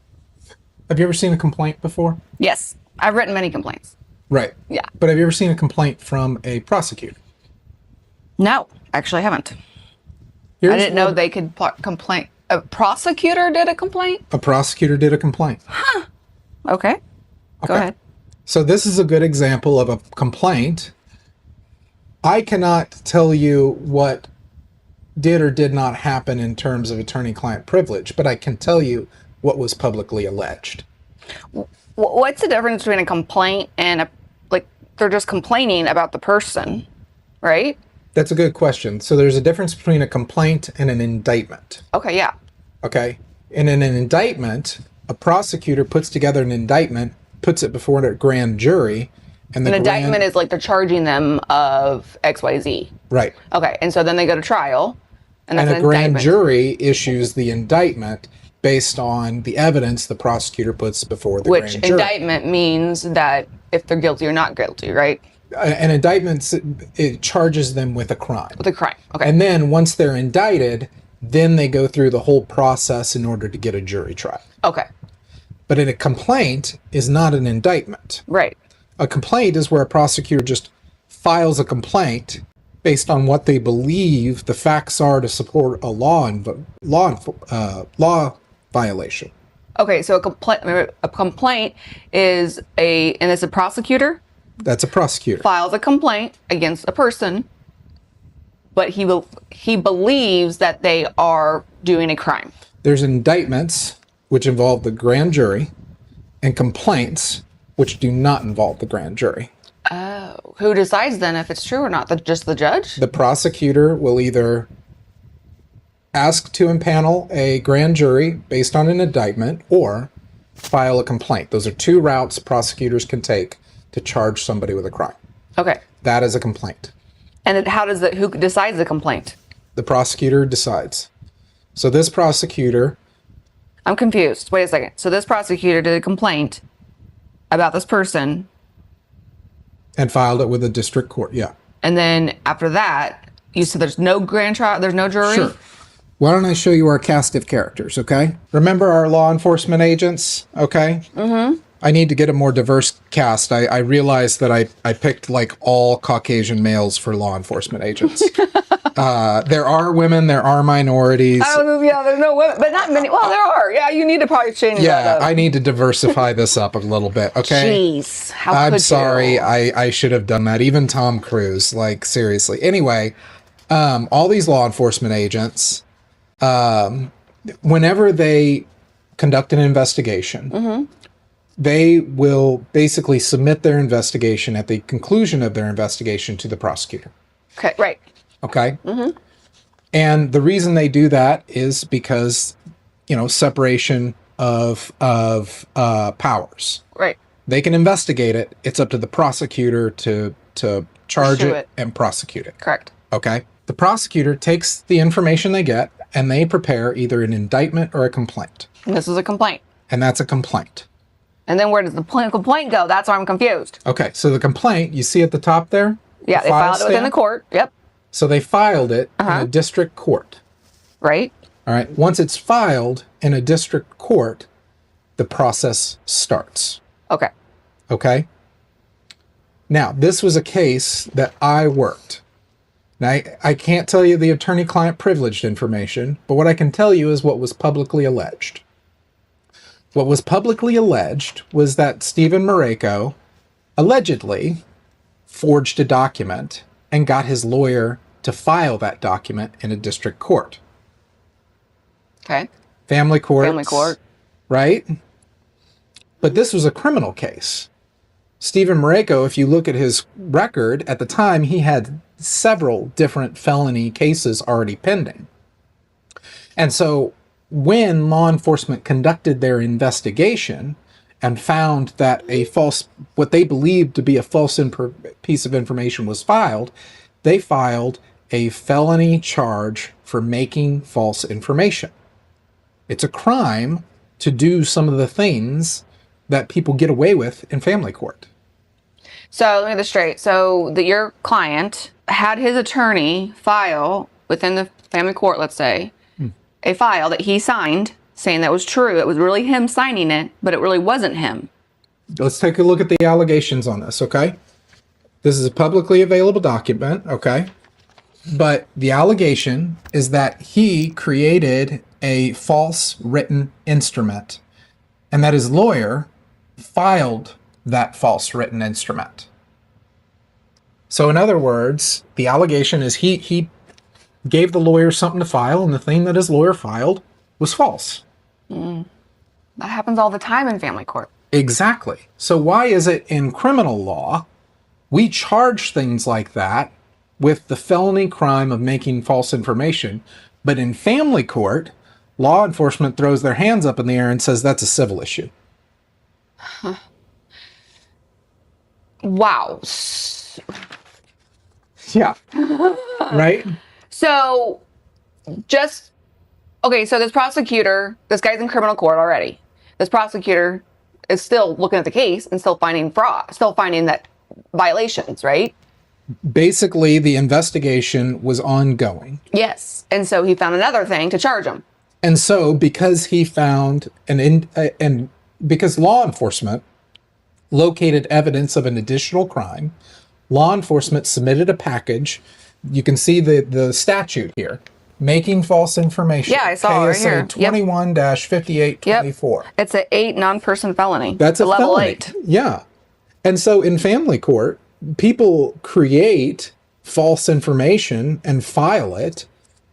[SPEAKER 4] Have you ever seen a complaint before?
[SPEAKER 5] Yes. I've written many complaints.
[SPEAKER 4] Right.
[SPEAKER 5] Yeah.
[SPEAKER 4] But have you ever seen a complaint from a prosecutor?
[SPEAKER 5] No, actually I haven't.
[SPEAKER 4] Here's
[SPEAKER 5] I didn't know
[SPEAKER 4] what-
[SPEAKER 5] they could complain. A prosecutor did a complaint?
[SPEAKER 4] A prosecutor did a complaint.
[SPEAKER 5] Okay. Go ahead.
[SPEAKER 4] So this is a good example of a complaint. I cannot tell you what did or did not happen in terms of attorney-client privilege, but I can tell you what was publicly alleged.
[SPEAKER 5] What's the difference between a complaint and they're just complaining about the person, right?
[SPEAKER 4] That's a good question. So there's a difference between a complaint and an indictment.
[SPEAKER 5] Okay, yeah.
[SPEAKER 4] Okay? In an indictment, a prosecutor puts together an indictment, puts it before a grand jury, and the
[SPEAKER 5] An indictment is like they're charging them of XYZ.
[SPEAKER 4] right.
[SPEAKER 5] Okay, and so then they go to trial, and that's
[SPEAKER 4] And
[SPEAKER 5] an
[SPEAKER 4] a grand
[SPEAKER 5] indictment.
[SPEAKER 4] jury issues the indictment based on the evidence the prosecutor puts before the
[SPEAKER 5] Which
[SPEAKER 4] grand jury.
[SPEAKER 5] indictment means that if they're guilty or not guilty, right?
[SPEAKER 4] An indictment, it charges them with a crime.
[SPEAKER 5] With a crime. Okay.
[SPEAKER 4] And then once they're indicted, then they go through the whole process in order to get a jury trial.
[SPEAKER 5] Okay.
[SPEAKER 4] But a complaint is not an indictment.
[SPEAKER 5] Right.
[SPEAKER 4] A complaint is where a prosecutor just files a complaint based on what they believe the facts are to support a law violation.
[SPEAKER 5] Okay, so a complaint is and it's a prosecutor
[SPEAKER 4] That's a prosecutor.
[SPEAKER 5] files a complaint against a person, but he believes that they are doing a crime.
[SPEAKER 4] There's indictments, which involve the grand jury, and complaints, which do not involve the grand jury.
[SPEAKER 5] Oh, who decides then if it's true or not? Just the judge?
[SPEAKER 4] The prosecutor will either ask to impanel a grand jury based on an indictment or file a complaint. Those are two routes prosecutors can take to charge somebody with a crime.
[SPEAKER 5] Okay.
[SPEAKER 4] That is a complaint.
[SPEAKER 5] And who decides the complaint?
[SPEAKER 4] The prosecutor decides. So this prosecutor,
[SPEAKER 5] I'm confused. Wait a second. So this prosecutor did a complaint about this person,
[SPEAKER 4] and filed it with the district court. Yeah.
[SPEAKER 5] and then after that, you said there's no grand trial, there's no jury?
[SPEAKER 4] Sure. Why don't I show you our cast of characters, okay? Remember our law enforcement agents, okay? Mm-hmm. I need to get a more diverse cast. I realized that I picked like all Caucasian males for law enforcement agents. There are women, there are minorities.
[SPEAKER 5] Oh, yeah, there's no women, but not many. Well, there are. Yeah, you need to probably change that
[SPEAKER 4] Yeah,
[SPEAKER 5] up.
[SPEAKER 4] I need to diversify this up a little bit, okay?
[SPEAKER 5] Jeez, how
[SPEAKER 4] I'm
[SPEAKER 5] could
[SPEAKER 4] sorry,
[SPEAKER 5] you?
[SPEAKER 4] I should have done that. Even Tom Cruise, like seriously. Anyway, all these law enforcement agents, whenever they conduct an investigation, they will basically submit their investigation at the conclusion of their investigation to the prosecutor.
[SPEAKER 5] Okay, right.
[SPEAKER 4] Okay. And the reason they do that is because, separation of powers.
[SPEAKER 5] Right.
[SPEAKER 4] They can investigate it. It's up to the prosecutor to charge
[SPEAKER 5] Pursue
[SPEAKER 4] it
[SPEAKER 5] it.
[SPEAKER 4] and prosecute it.
[SPEAKER 5] Correct.
[SPEAKER 4] Okay. The prosecutor takes the information they get and they prepare either an indictment or a complaint.
[SPEAKER 5] And this is a complaint.
[SPEAKER 4] And that's a complaint.
[SPEAKER 5] And then where does the complaint go? That's why I'm confused.
[SPEAKER 4] Okay. So the complaint, you see at the top there?
[SPEAKER 5] Yeah,
[SPEAKER 4] The
[SPEAKER 5] they
[SPEAKER 4] file
[SPEAKER 5] filed it within the
[SPEAKER 4] stamp?
[SPEAKER 5] court. Yep.
[SPEAKER 4] So they filed it in a district court.
[SPEAKER 5] Right.
[SPEAKER 4] All right. Once it's filed in a district court, the process starts.
[SPEAKER 5] Okay.
[SPEAKER 4] Okay. Now, this was a case that I worked. Now, I can't tell you the attorney-client privileged information, but what I can tell you is what was publicly alleged. What was publicly alleged was that Stephen Mareko allegedly forged a document and got his lawyer to file that document in a district court.
[SPEAKER 5] Okay.
[SPEAKER 4] Family court.
[SPEAKER 5] Family court.
[SPEAKER 4] Right? But this was a criminal case. Stephen Mareko, if you look at his record, at the time, he had several different felony cases already pending. And so when law enforcement conducted their investigation and found that what they believed to be a false piece of information was filed, they filed a felony charge for making false information. It's a crime to do some of the things that people get away with in family court.
[SPEAKER 5] So let me get this straight. So that your client had his attorney file within the family court, let's say, a file that he signed saying that was true. It was really him signing it, but it really wasn't him.
[SPEAKER 4] Let's take a look at the allegations on this, okay? This is a publicly available document, okay? But the allegation is that he created a false written instrument and that his lawyer filed that false written instrument. So in other words, the allegation is he gave the lawyer something to file, and the thing that his lawyer filed was false.
[SPEAKER 5] That happens all the time in family court.
[SPEAKER 4] Exactly. So why is it in criminal law we charge things like that with the felony crime of making false information, but in family court, law enforcement throws their hands up in the air and says that's a civil issue?
[SPEAKER 5] Wow.
[SPEAKER 4] Yeah. Right?
[SPEAKER 5] So okay, so this guy's in criminal court already. This prosecutor is still looking at the case and still finding fraud, still finding that violations, right?
[SPEAKER 4] Basically, the investigation was ongoing.
[SPEAKER 5] Yes. And so he found another thing to charge him.
[SPEAKER 4] And so because he found and because law enforcement located evidence of an additional crime, law enforcement submitted a package. You can see the statute here. Making false information.
[SPEAKER 5] Yeah, I saw it right here.
[SPEAKER 4] KSA 21-5824.
[SPEAKER 5] Yep. It's an 8 non-person felony.
[SPEAKER 4] That's a
[SPEAKER 5] level
[SPEAKER 4] felony.
[SPEAKER 5] 8.
[SPEAKER 4] Yeah. And so in family court, people create false information and file it,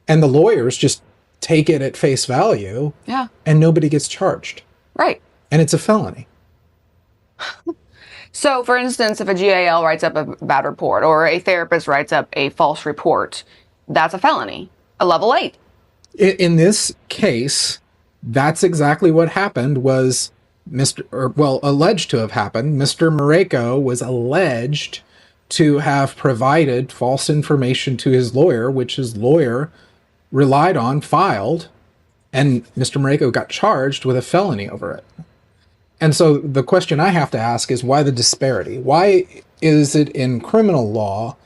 [SPEAKER 4] and the lawyers just take it at face value.
[SPEAKER 5] Yeah.
[SPEAKER 4] And nobody gets charged.
[SPEAKER 5] Right.
[SPEAKER 4] And it's a felony.
[SPEAKER 5] So, for instance, if a GAL writes up a bad report or a therapist writes up a false report, that's a felony, a level 8.
[SPEAKER 4] In this case, that's exactly what happened. Was alleged to have happened. Mr. Mareko was alleged to have provided false information to his lawyer, which his lawyer relied on, filed, and Mr. Mareko got charged with a felony over it. And so the question I have to ask is, why the disparity? Why is it in criminal law,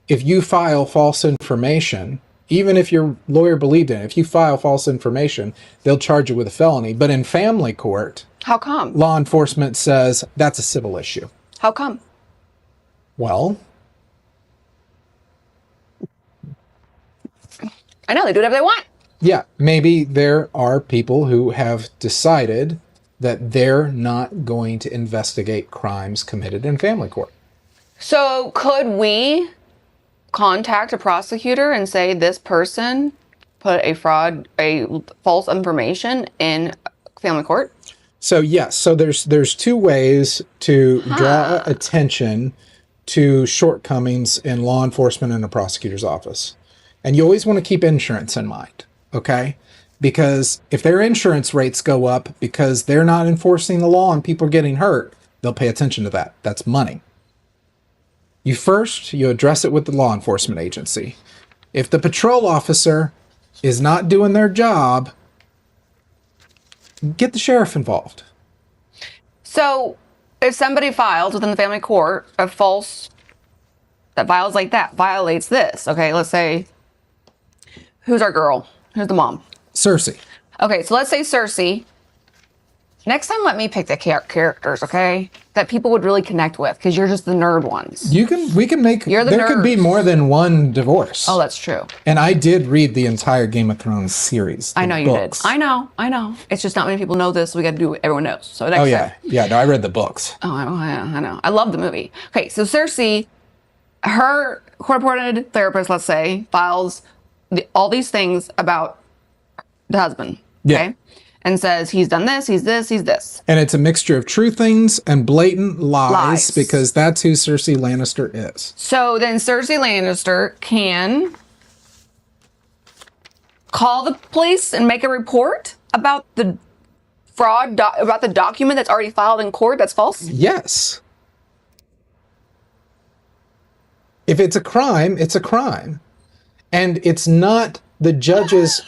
[SPEAKER 4] if you file false information, even if your lawyer believed in it, if you file false information, they'll charge you with a felony. But in family court,
[SPEAKER 5] how come?
[SPEAKER 4] Law enforcement says that's a civil issue.
[SPEAKER 5] How come?
[SPEAKER 4] Well,
[SPEAKER 5] I know, they do whatever they want.
[SPEAKER 4] Yeah, maybe there are people who have decided that they're not going to investigate crimes committed in family court.
[SPEAKER 5] So could we contact a prosecutor and say this person put a false information in family court?
[SPEAKER 4] So yes, so there's two ways to draw attention to shortcomings in law enforcement and a prosecutor's office. And you always want to keep insurance in mind, okay? Because if their insurance rates go up because they're not enforcing the law and people are getting hurt, they'll pay attention to that. That's money. You address it with the law enforcement agency. If the patrol officer is not doing their job, get the sheriff involved.
[SPEAKER 5] So if somebody files within the family court a false, that violates this, okay, let's say, who's our girl? Who's the mom?
[SPEAKER 4] Cersei.
[SPEAKER 5] Okay, so let's say Cersei. Next time, let me pick the characters, okay, that people would really connect with, because you're just the nerd ones.
[SPEAKER 4] We can make, there could be more than one divorce.
[SPEAKER 5] Oh, that's true.
[SPEAKER 4] And I did read the entire Game of Thrones series.
[SPEAKER 5] I know you did. I know. It's just not many people know this, so we got to do what everyone knows. So next time.
[SPEAKER 4] Yeah, no, I read the books.
[SPEAKER 5] Oh, I know. I love the movie. Okay, so Cersei, her court-appointed therapist, let's say, files all these things about the husband, okay?
[SPEAKER 4] Yeah.
[SPEAKER 5] And says he's done this, he's this, he's this.
[SPEAKER 4] And it's a mixture of true things and blatant lies. Because that's who Cersei Lannister is.
[SPEAKER 5] So then Cersei Lannister can call the police and make a report about the fraud, about the document that's already filed in court that's false?
[SPEAKER 4] Yes. If it's a crime, it's a crime. And it's not the judge's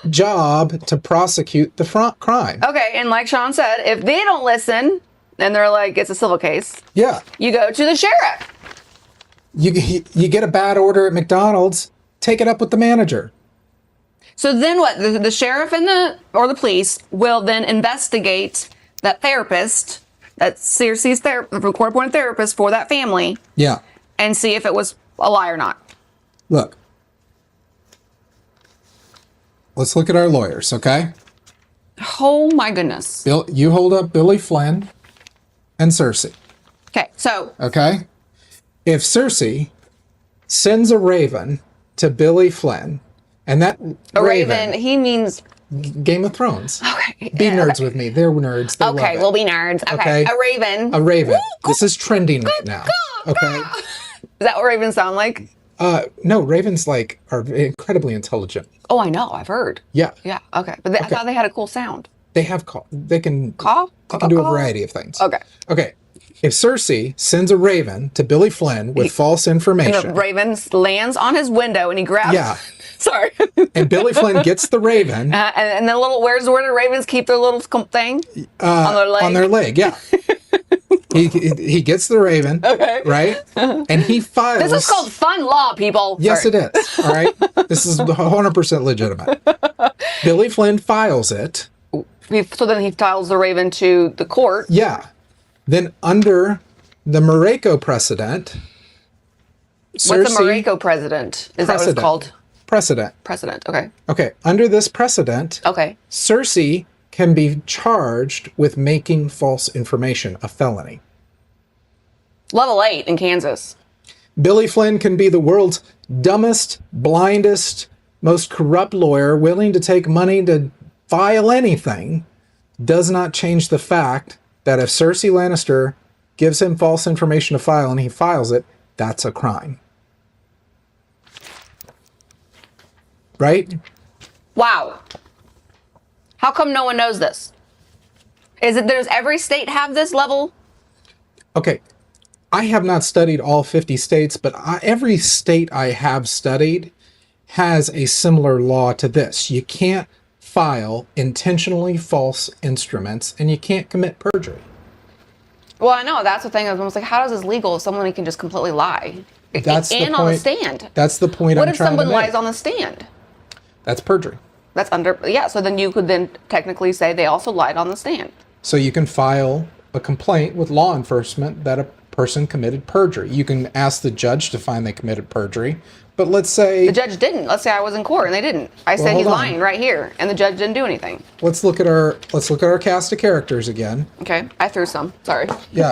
[SPEAKER 4] job to prosecute the crime.
[SPEAKER 5] Okay, and like Shawn said, if they don't listen, and they're like, it's a civil case,
[SPEAKER 4] Yeah.
[SPEAKER 5] you go to the sheriff.
[SPEAKER 4] You get a bad order at McDonald's, take it up with the manager.
[SPEAKER 5] So then what? The sheriff and the police will then investigate that therapist, that CRC's court-appointed therapist for that family,
[SPEAKER 4] Yeah.
[SPEAKER 5] and see if it was a lie or not.
[SPEAKER 4] Look. Let's look at our lawyers, okay?
[SPEAKER 5] Oh my goodness.
[SPEAKER 4] Bill, you hold up Billy Flynn and Cersei,
[SPEAKER 5] Okay, so
[SPEAKER 4] okay? If Cersei sends a raven to Billy Flynn, and that
[SPEAKER 5] a raven, he means
[SPEAKER 4] Game of Thrones.
[SPEAKER 5] okay.
[SPEAKER 4] Be nerds with me. They're nerds. They
[SPEAKER 5] Okay,
[SPEAKER 4] love it.
[SPEAKER 5] we'll be nerds. Okay,
[SPEAKER 4] Okay.
[SPEAKER 5] a raven.
[SPEAKER 4] A raven. This is trending right now. Okay.
[SPEAKER 5] Is that what ravens sound like?
[SPEAKER 4] No, ravens are incredibly intelligent.
[SPEAKER 5] Oh, I know. I've heard.
[SPEAKER 4] Yeah,
[SPEAKER 5] Yeah. Okay, but I thought they had a cool sound.
[SPEAKER 4] they have they can
[SPEAKER 5] Caw?
[SPEAKER 4] They can do a
[SPEAKER 5] Caw?
[SPEAKER 4] variety of things.
[SPEAKER 5] Okay.
[SPEAKER 4] Okay. If Cersei sends a raven to Billy Flynn with false
[SPEAKER 5] And
[SPEAKER 4] information,
[SPEAKER 5] the raven lands on his window, and he grabs.
[SPEAKER 4] Yeah.
[SPEAKER 5] Sorry.
[SPEAKER 4] and Billy Flynn gets the raven
[SPEAKER 5] And the little, where do ravens keep their little thing? On their leg?
[SPEAKER 4] on their leg, yeah. he gets the raven,
[SPEAKER 5] Okay.
[SPEAKER 4] right? And he files.
[SPEAKER 5] This is called fun law, people.
[SPEAKER 4] Yes,
[SPEAKER 5] Sorry.
[SPEAKER 4] it is. All right. This is 100% legitimate. Billy Flynn files it.
[SPEAKER 5] So then he files the raven to the court.
[SPEAKER 4] Yeah. Then under the RICO precedent,
[SPEAKER 5] What's the
[SPEAKER 4] Cersei-
[SPEAKER 5] RICO precedent? Is that what it's called?
[SPEAKER 4] Precedent.
[SPEAKER 5] Precedent. Okay.
[SPEAKER 4] Okay. Under this precedent,
[SPEAKER 5] Okay.
[SPEAKER 4] Cersei can be charged with making false information, a felony.
[SPEAKER 5] Level 8 in Kansas.
[SPEAKER 4] Billy Flynn can be the world's dumbest, blindest, most corrupt lawyer willing to take money to file anything. Does not change the fact that if Cersei Lannister gives him false information to file and he files it, that's a crime. Right?
[SPEAKER 5] Wow. How come no one knows this? Does every state have this level?
[SPEAKER 4] Okay. I have not studied all 50 states, but every state I have studied has a similar law to this. You can't file intentionally false instruments, and you can't commit perjury.
[SPEAKER 5] Well, I know. That's the thing. I was almost like, how is this legal if someone can just completely lie?
[SPEAKER 4] That's the
[SPEAKER 5] and on the
[SPEAKER 4] point.
[SPEAKER 5] stand.
[SPEAKER 4] That's the point
[SPEAKER 5] What
[SPEAKER 4] I'm
[SPEAKER 5] if
[SPEAKER 4] trying to
[SPEAKER 5] someone
[SPEAKER 4] make.
[SPEAKER 5] lies on the stand?
[SPEAKER 4] That's perjury.
[SPEAKER 5] That's so then you could then technically say they also lied on the stand.
[SPEAKER 4] So you can file a complaint with law enforcement that a person committed perjury. You can ask the judge to find they committed perjury, but let's say
[SPEAKER 5] The judge didn't. Let's say I was in court and they didn't. I said
[SPEAKER 4] hold
[SPEAKER 5] he's
[SPEAKER 4] on.
[SPEAKER 5] lying right here, and the judge didn't do anything.
[SPEAKER 4] let's look at our cast of characters again.
[SPEAKER 5] Okay, I threw some. Sorry.
[SPEAKER 4] Yeah.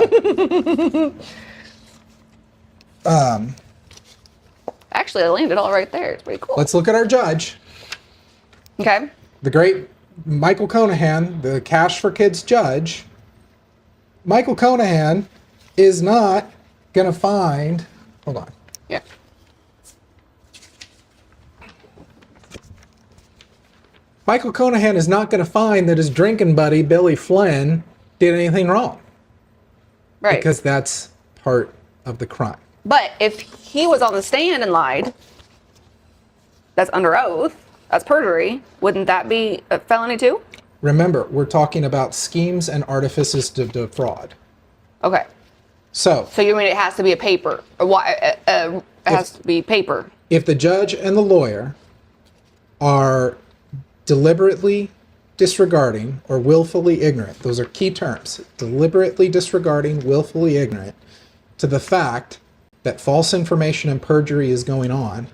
[SPEAKER 5] Actually, I landed all right there. It's pretty cool.
[SPEAKER 4] Let's look at our judge,
[SPEAKER 5] Okay.
[SPEAKER 4] the great Michael Conahan, the Cash for Kids judge. Michael Conahan is not gonna find. Hold on.
[SPEAKER 5] Yeah.
[SPEAKER 4] Michael Conahan is not going to find that his drinking buddy, Billy Flynn, did anything wrong.
[SPEAKER 5] Right.
[SPEAKER 4] Because that's part of the crime.
[SPEAKER 5] But if he was on the stand and lied, that's under oath, that's perjury, wouldn't that be a felony too?
[SPEAKER 4] Remember, we're talking about schemes and artifices to defraud.
[SPEAKER 5] Okay.
[SPEAKER 4] So,
[SPEAKER 5] So you mean it has to be a paper? Or why? It has to be paper.
[SPEAKER 4] if the judge and the lawyer are deliberately disregarding or willfully ignorant, those are key terms, deliberately disregarding, willfully ignorant, to the fact that false information and perjury is going on,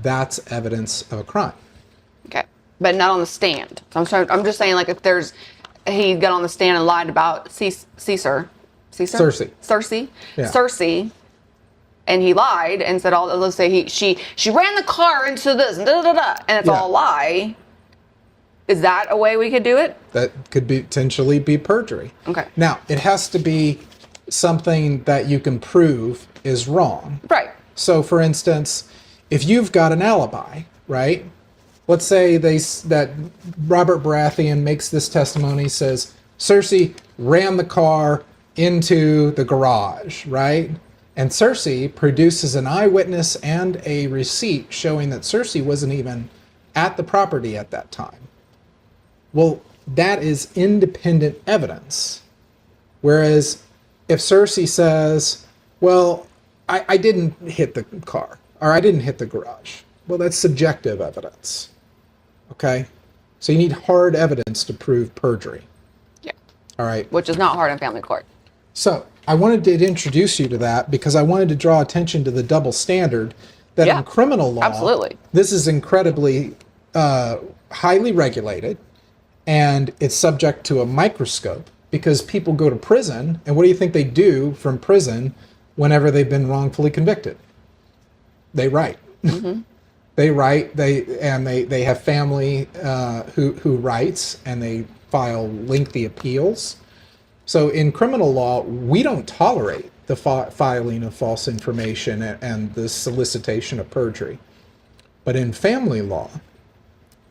[SPEAKER 4] that's evidence of a crime.
[SPEAKER 5] Okay. But not on the stand. So I'm just saying, like, if he got on the stand and lied about Cersei.
[SPEAKER 4] Yeah.
[SPEAKER 5] Cersei. And he lied and said, let's say she ran the car into this and and it's
[SPEAKER 4] Yeah.
[SPEAKER 5] all a lie. Is that a way we could do it?
[SPEAKER 4] That could potentially be perjury.
[SPEAKER 5] Okay.
[SPEAKER 4] Now, it has to be something that you can prove is wrong.
[SPEAKER 5] Right.
[SPEAKER 4] So, for instance, if you've got an alibi, right? let's say that Robert Baratheon makes this testimony, says Cersei ran the car into the garage, right? And Cersei produces an eyewitness and a receipt showing that Cersei wasn't even at the property at that time. Well, that is independent evidence. Whereas if Cersei says, well, I didn't hit the car, or I didn't hit the garage, well, that's subjective evidence. Okay? So you need hard evidence to prove perjury.
[SPEAKER 5] Yeah.
[SPEAKER 4] All right?
[SPEAKER 5] Which is not hard in family court.
[SPEAKER 4] So I wanted to introduce you to that because I wanted to draw attention to the double standard that in criminal law,
[SPEAKER 5] absolutely,
[SPEAKER 4] this is incredibly highly regulated, and it's subject to a microscope because people go to prison, and what do you think they do from prison whenever they've been wrongfully convicted? They write. Mm-hmm. They write. They have family who writes, and they file lengthy appeals. So in criminal law, we don't tolerate the filing of false information and the solicitation of perjury. But in family law,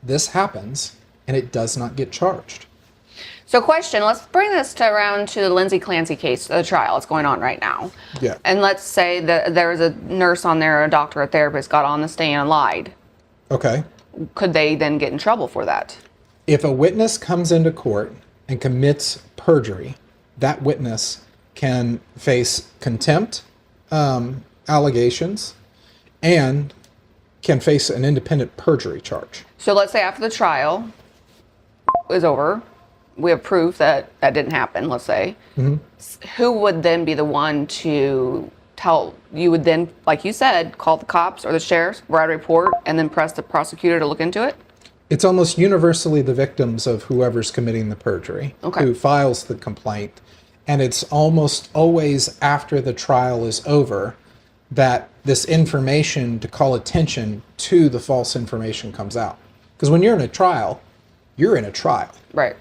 [SPEAKER 4] this happens, and it does not get charged.
[SPEAKER 5] So question, let's bring this around to the Lindsay Clancy case, the trial that's going on right now.
[SPEAKER 4] Yeah.
[SPEAKER 5] And let's say that there was a nurse on there, a doctor, a therapist, got on the stand and lied.
[SPEAKER 4] Okay.
[SPEAKER 5] Could they then get in trouble for that?
[SPEAKER 4] If a witness comes into court and commits perjury, that witness can face contempt allegations and can face an independent perjury charge.
[SPEAKER 5] So let's say after the trial is over, we have proof that that didn't happen, let's say. Mm-hmm. Who would then be the one to tell? You would then, like you said, call the cops or the sheriff, write a report, and then press the prosecutor to look into it?
[SPEAKER 4] It's almost universally the victims of whoever's committing the perjury who files the complaint. And it's almost always after the trial is over that this information to call attention to the false information comes out. Because when you're in a trial, you're in a trial.
[SPEAKER 5] Right.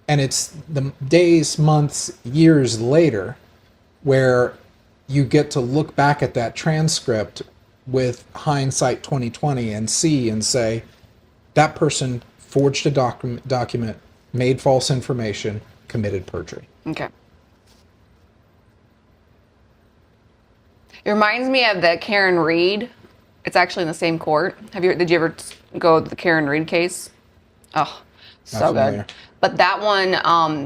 [SPEAKER 4] And it's the days, months, years later where you get to look back at that transcript with hindsight 2020 and see and say, that person forged a document, made false information, committed perjury.
[SPEAKER 5] Okay. It reminds me of the Karen Reed. It's actually in the same court. Did you ever go to the Karen Reed case? Oh, so good. But that one,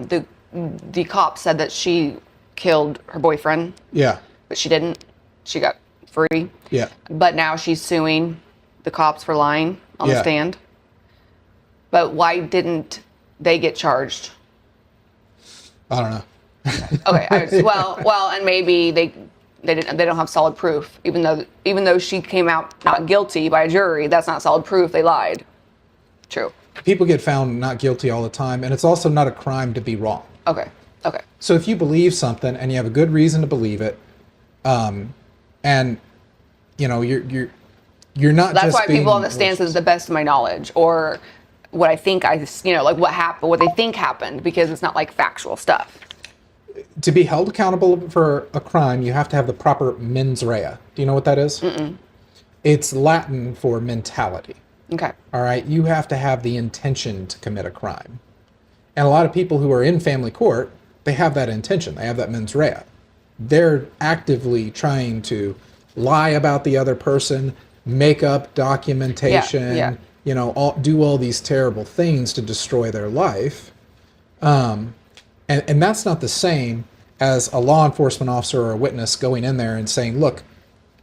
[SPEAKER 5] the cop said that she killed her boyfriend.
[SPEAKER 4] Yeah.
[SPEAKER 5] But she didn't. She got free.
[SPEAKER 4] Yeah.
[SPEAKER 5] But now she's suing the cops for lying on the stand. But why didn't they get charged?
[SPEAKER 4] I don't know.
[SPEAKER 5] Okay. Well, and maybe they don't have solid proof. Even though she came out not guilty by a jury, that's not solid proof. They lied. True.
[SPEAKER 4] People get found not guilty all the time, and it's also not a crime to be wrong.
[SPEAKER 5] Okay.
[SPEAKER 4] So if you believe something and you have a good reason to believe it, and you know you're not.
[SPEAKER 5] That's
[SPEAKER 4] just
[SPEAKER 5] why people on the stand says the best of my knowledge, or what I think like what happened, what they think happened, because it's not like factual stuff.
[SPEAKER 4] To be held accountable for a crime, you have to have the proper mens rea. Do you know what that is? Mm-mm. It's Latin for mentality.
[SPEAKER 5] Okay.
[SPEAKER 4] All right. You have to have the intention to commit a crime. And a lot of people who are in family court, they have that intention. They have that mens rea. They're actively trying to lie about the other person, make up documentation, do all these terrible things to destroy their life. And that's not the same as a law enforcement officer or a witness going in there and saying, look,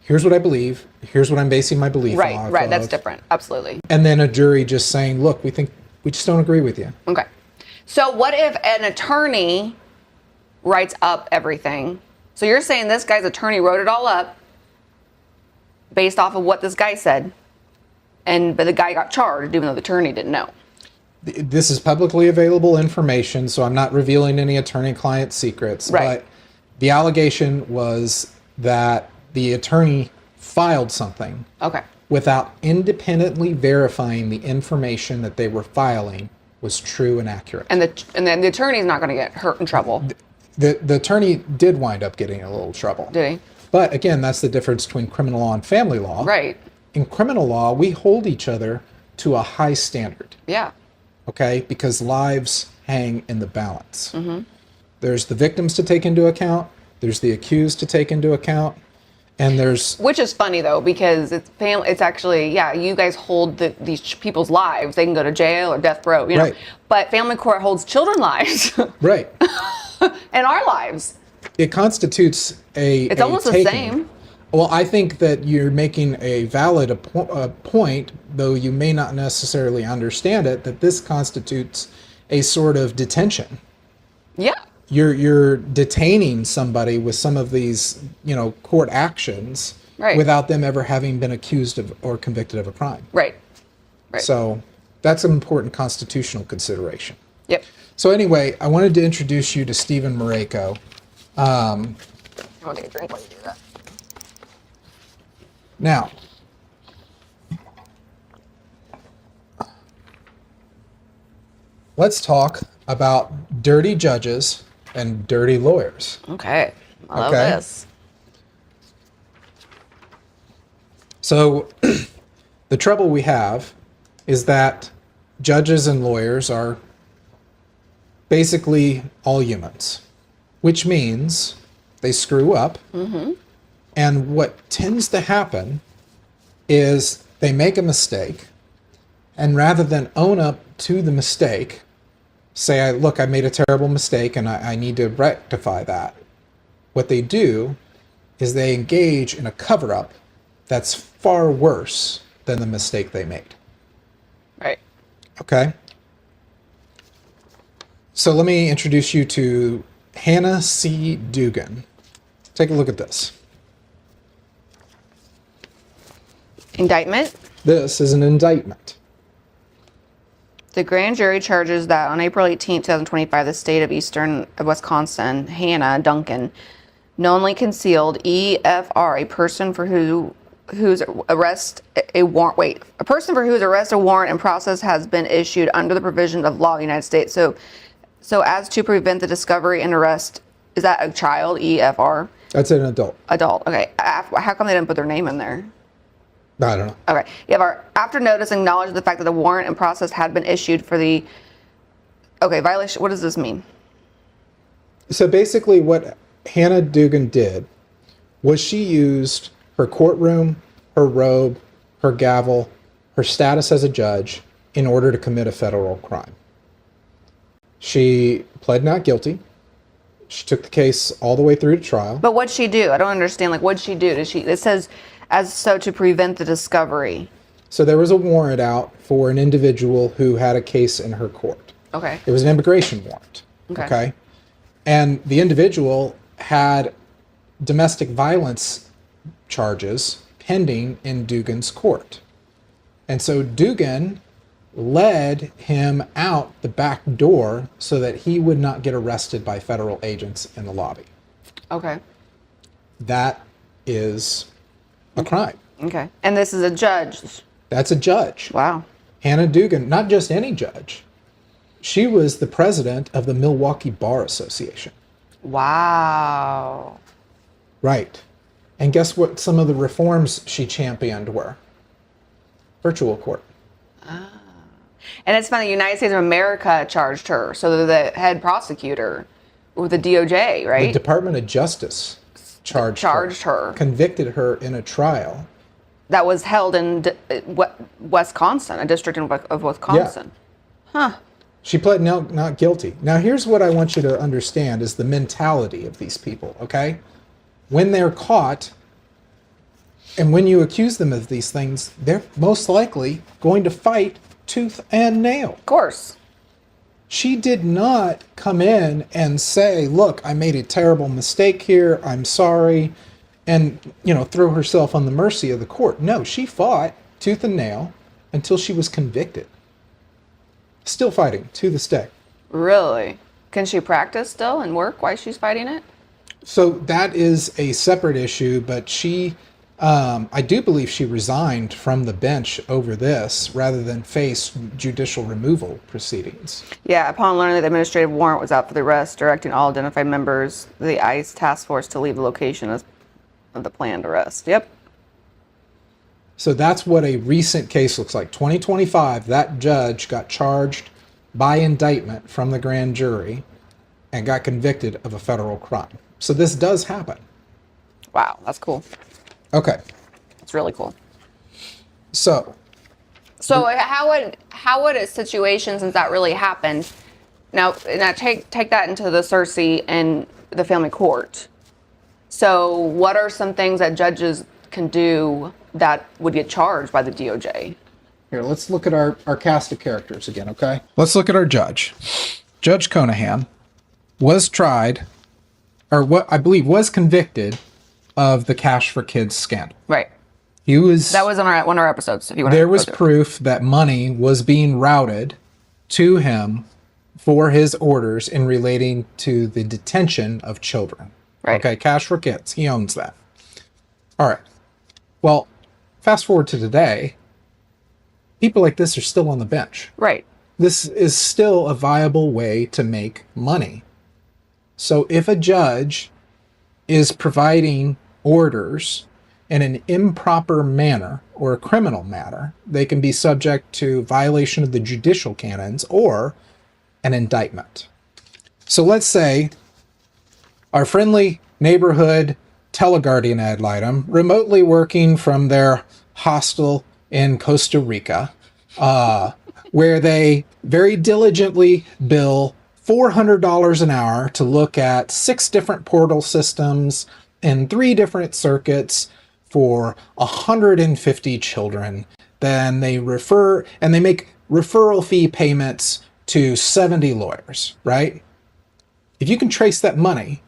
[SPEAKER 4] here's what I believe. Here's what I'm basing my belief on.
[SPEAKER 5] Right. That's different. Absolutely.
[SPEAKER 4] And then a jury just saying, look, we just don't agree with you.
[SPEAKER 5] Okay. So what if an attorney writes up everything? So you're saying this guy's attorney wrote it all up based off of what this guy said, but the guy got charged even though the attorney didn't know.
[SPEAKER 4] This is publicly available information, so I'm not revealing any attorney-client secrets.
[SPEAKER 5] Right.
[SPEAKER 4] But the allegation was that the attorney filed something without independently verifying the information that they were filing was true and accurate.
[SPEAKER 5] And then the attorney's not going to get hurt in trouble.
[SPEAKER 4] The attorney did wind up getting in a little trouble.
[SPEAKER 5] Did he?
[SPEAKER 4] But again, that's the difference between criminal law and family law.
[SPEAKER 5] Right.
[SPEAKER 4] In criminal law, we hold each other to a high standard.
[SPEAKER 5] Yeah.
[SPEAKER 4] Okay, because lives hang in the balance. There's the victims to take into account, there's the accused to take into account, and there's...
[SPEAKER 5] Which is funny, though, because it's actually, yeah, you guys hold these people's lives. They can go to jail or death row, you know.
[SPEAKER 4] Right.
[SPEAKER 5] But family court holds children's lives.
[SPEAKER 4] Right.
[SPEAKER 5] And our lives.
[SPEAKER 4] It constitutes
[SPEAKER 5] It's almost the same.
[SPEAKER 4] Well, I think that you're making a valid point, though you may not necessarily understand it, that this constitutes a sort of detention.
[SPEAKER 5] Yeah.
[SPEAKER 4] You're detaining somebody with some of these, court actions without them ever having been accused of or convicted of a crime.
[SPEAKER 5] Right.
[SPEAKER 4] So that's an important constitutional consideration.
[SPEAKER 5] Yep.
[SPEAKER 4] So anyway, I wanted to introduce you to Stephen Mareko.
[SPEAKER 5] I'll take a drink while you do that.
[SPEAKER 4] Now, let's talk about dirty judges and dirty lawyers.
[SPEAKER 5] Okay. I love this.
[SPEAKER 4] So the trouble we have is that judges and lawyers are basically all humans, which means they screw up. And what tends to happen is they make a mistake, and rather than own up to the mistake, say, look, I made a terrible mistake and I need to rectify that. What they do is they engage in a cover-up that's far worse than the mistake they made.
[SPEAKER 5] Right.
[SPEAKER 4] Okay? So let me introduce you to Hannah C. Dugan. Take a look at this.
[SPEAKER 5] Indictment.
[SPEAKER 4] This is an indictment.
[SPEAKER 5] The grand jury charges that on April 18, 2025, the state of Eastern Wisconsin, Hannah Duncan, knowingly concealed EFR, a person for whose arrest a warrant. A person for whose arrest a warrant and process has been issued under the provisions of law of the United States. So as to prevent the discovery and arrest. Is that a child? EFR.
[SPEAKER 4] That's an adult.
[SPEAKER 5] Adult. Okay. How come they didn't put their name in there?
[SPEAKER 4] I don't know.
[SPEAKER 5] Okay. EFR. After notice and knowledge of the fact that the warrant and process had been issued for the violation. What does this mean?
[SPEAKER 4] So basically what Hannah Dugan did was she used her courtroom, her robe, her gavel, her status as a judge in order to commit a federal crime. She pled not guilty. She took the case all the way through to trial.
[SPEAKER 5] But what'd she do? I don't understand. Like, what'd she do? It says, as so to prevent the discovery.
[SPEAKER 4] So there was a warrant out for an individual who had a case in her court.
[SPEAKER 5] Okay.
[SPEAKER 4] It was an immigration warrant.
[SPEAKER 5] Okay.
[SPEAKER 4] And the individual had domestic violence charges pending in Dugan's court. And so Dugan led him out the back door so that he would not get arrested by federal agents in the lobby.
[SPEAKER 5] Okay.
[SPEAKER 4] That is a crime.
[SPEAKER 5] Okay. And this is a judge.
[SPEAKER 4] That's a judge.
[SPEAKER 5] Wow.
[SPEAKER 4] Hannah Dugan, not just any judge. She was the president of the Milwaukee Bar Association.
[SPEAKER 5] Wow.
[SPEAKER 4] Right. And guess what some of the reforms she championed were? Virtual court.
[SPEAKER 5] And it's funny, the United States of America charged her. So the head prosecutor with the DOJ, right?
[SPEAKER 4] The Department of Justice charged her. Convicted her in a trial.
[SPEAKER 5] That was held in Wisconsin, a district of Wisconsin.
[SPEAKER 4] Yeah.
[SPEAKER 5] Huh.
[SPEAKER 4] She pled not guilty. Now, here's what I want you to understand is the mentality of these people, okay? When they're caught, and when you accuse them of these things, they're most likely going to fight tooth and nail.
[SPEAKER 5] Of course.
[SPEAKER 4] She did not come in and say, look, I made a terrible mistake here, I'm sorry, and, throw herself on the mercy of the court. No, she fought tooth and nail until she was convicted. Still fighting to this day.
[SPEAKER 5] Really? Can she practice still and work while she's fighting it?
[SPEAKER 4] So that is a separate issue, but she, I do believe she resigned from the bench over this rather than face judicial removal proceedings.
[SPEAKER 5] Yeah, upon learning that the administrative warrant was out for the arrest, directing all identified members of the ICE task force to leave the location of the planned arrest. Yep.
[SPEAKER 4] So that's what a recent case looks like. 2025, that judge got charged by indictment from the grand jury and got convicted of a federal crime. So this does happen.
[SPEAKER 5] Wow, that's cool.
[SPEAKER 4] Okay.
[SPEAKER 5] It's really cool.
[SPEAKER 4] So
[SPEAKER 5] how would a situation, since that really happened, now take that into the Cersei and the family court. So what are some things that judges can do that would get charged by the DOJ?
[SPEAKER 4] here, let's look at our cast of characters again, okay? Let's look at our judge. Judge Conahan was tried, or what I believe was convicted of the Cash for Kids scandal.
[SPEAKER 5] Right.
[SPEAKER 4] He was.
[SPEAKER 5] That was on one of our episodes. If you want
[SPEAKER 4] There was proof that money was being routed to him for his orders in relating to the detention of children.
[SPEAKER 5] Right.
[SPEAKER 4] Okay, Cash for Kids. He owns that. All right. Well, fast forward to today, people like this are still on the bench.
[SPEAKER 5] Right.
[SPEAKER 4] This is still a viable way to make money. So if a judge is providing orders in an improper manner or a criminal manner, they can be subject to violation of the judicial canons or an indictment. So let's say our friendly neighborhood teleguardian ad litem, remotely working from their hostel in Costa Rica, where they very diligently bill $400 an hour to look at 6 different portal systems in 3 different circuits for 150 children. Then they refer and they make referral fee payments to 70 lawyers, right? If you can trace that money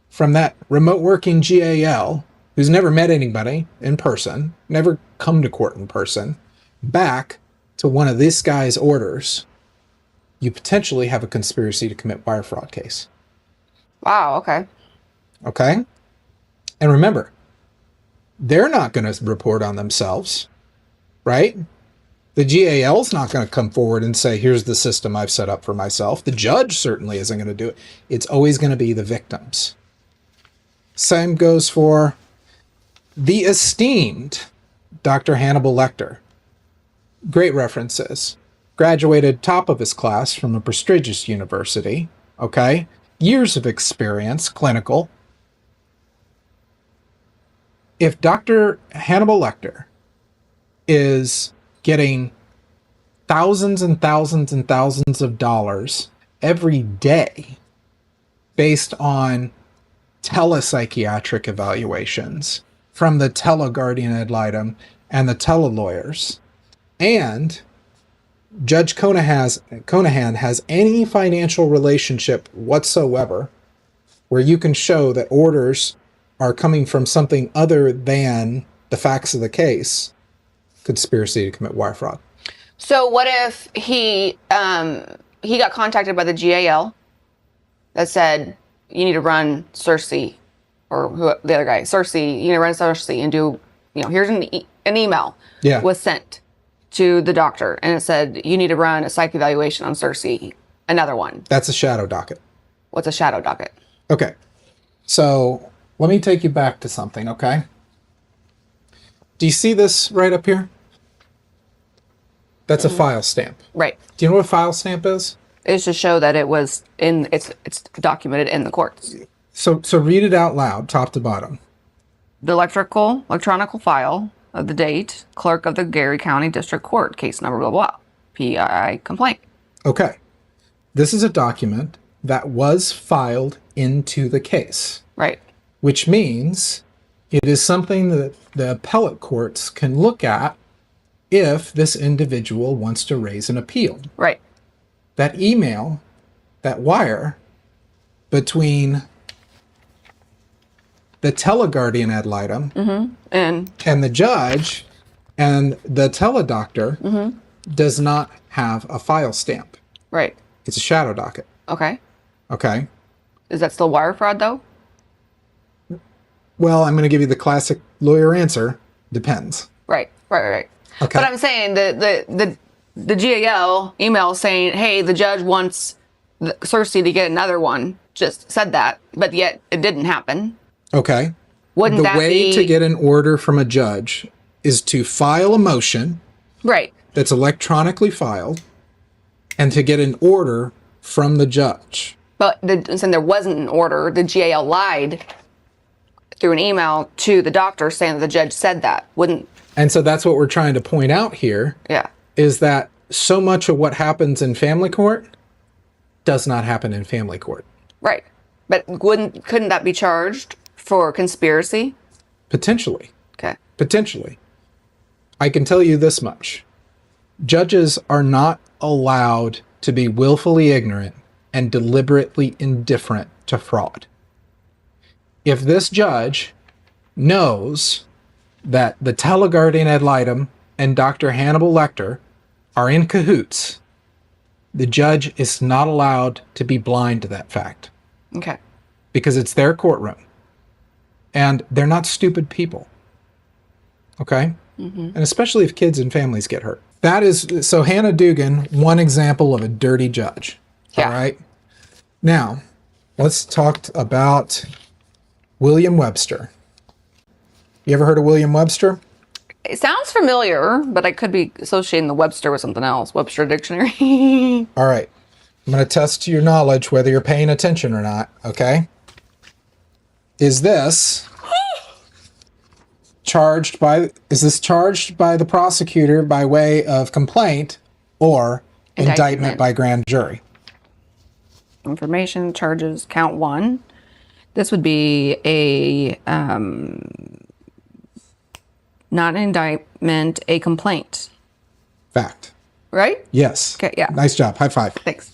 [SPEAKER 4] from that remote working GAL who's never met anybody in person, never come to court in person, back to one of this guy's orders, you potentially have a conspiracy to commit wire fraud case.
[SPEAKER 5] Wow, okay.
[SPEAKER 4] Okay? And remember, they're not going to report on themselves, right? The GAL's not going to come forward and say, here's the system I've set up for myself. The judge certainly isn't going to do it. It's always going to be the victims. Same goes for the esteemed Dr. Hannibal Lecter. Great references. Graduated top of his class from a prestigious university, okay? Years of experience, clinical. If Dr. Hannibal Lecter is getting thousands and thousands and thousands of dollars every day based on telepsychiatric evaluations from the teleguardian ad litem and the telelawyers, and Judge Conahan has any financial relationship whatsoever where you can show that orders are coming from something other than the facts of the case, conspiracy to commit wire fraud.
[SPEAKER 5] So what if he got contacted by the GAL that said, you need to run Cersei, or the other guy, Cersei, you need to run Cersei and do, here's an email was sent to the doctor, and it said, you need to run a psych evaluation on Cersei, another one.
[SPEAKER 4] That's a shadow docket.
[SPEAKER 5] What's a shadow docket?
[SPEAKER 4] Okay. So let me take you back to something, okay? Do you see this right up here? That's a file stamp.
[SPEAKER 5] Right.
[SPEAKER 4] Do you know what a file stamp is?
[SPEAKER 5] It's to show that it was it's documented in the courts.
[SPEAKER 4] So read it out loud, top to bottom.
[SPEAKER 5] The electronic file of the date, clerk of the Gary County District Court, case number, blah, blah, PII complaint.
[SPEAKER 4] Okay. This is a document that was filed into the case.
[SPEAKER 5] Right.
[SPEAKER 4] Which means it is something that the appellate courts can look at if this individual wants to raise an appeal.
[SPEAKER 5] Right.
[SPEAKER 4] That email, that wire between the teleguardian ad litem and the judge and the teledoctor does not have a file stamp.
[SPEAKER 5] Right.
[SPEAKER 4] It's a shadow docket.
[SPEAKER 5] Okay.
[SPEAKER 4] Okay.
[SPEAKER 5] Is that still wire fraud, though?
[SPEAKER 4] Well, I'm going to give you the classic lawyer answer. Depends.
[SPEAKER 5] Right. Okay.
[SPEAKER 4] Okay.
[SPEAKER 5] But I'm saying the GAL email saying, hey, the judge wants Cersei to get another one, just said that, but yet it didn't happen.
[SPEAKER 4] Okay.
[SPEAKER 5] Wouldn't
[SPEAKER 4] the
[SPEAKER 5] that
[SPEAKER 4] way
[SPEAKER 5] be...
[SPEAKER 4] to get an order from a judge
[SPEAKER 2] is to file a motion
[SPEAKER 5] Right.
[SPEAKER 2] that's electronically filed and to get an order from the judge.
[SPEAKER 5] But since there wasn't an order, the GAL lied through an email to the doctor saying that the judge said that.
[SPEAKER 2] And so that's what we're trying to point out here.
[SPEAKER 5] Yeah.
[SPEAKER 2] Is that so much of what happens in family court does not happen in family court.
[SPEAKER 5] Right. But couldn't that be charged for conspiracy?
[SPEAKER 2] Potentially.
[SPEAKER 5] Okay.
[SPEAKER 2] Potentially. I can tell you this much. Judges are not allowed to be willfully ignorant and deliberately indifferent to fraud. If this judge knows that the teleguardian ad litem and Dr. Hannibal Lecter are in cahoots, the judge is not allowed to be blind to that fact.
[SPEAKER 5] Okay.
[SPEAKER 2] Because it's their courtroom. And they're not stupid people. Okay? And especially if kids and families get hurt. That is, so Hannah Dugan, one example of a dirty judge.
[SPEAKER 5] Yeah.
[SPEAKER 2] All right? Now, let's talk about William Webster. You ever heard of William Webster?
[SPEAKER 5] It sounds familiar, but I could be associating the Webster with something else. Webster Dictionary.
[SPEAKER 2] All right. I'm going to test your knowledge whether you're paying attention or not, okay? Is this charged by the prosecutor by way of complaint or indictment by grand jury?
[SPEAKER 5] Information, charges, count 1. This would be a not an indictment, a complaint.
[SPEAKER 2] Fact.
[SPEAKER 5] Right?
[SPEAKER 2] Yes.
[SPEAKER 5] Okay, yeah.
[SPEAKER 2] Nice job. High five.
[SPEAKER 5] Thanks.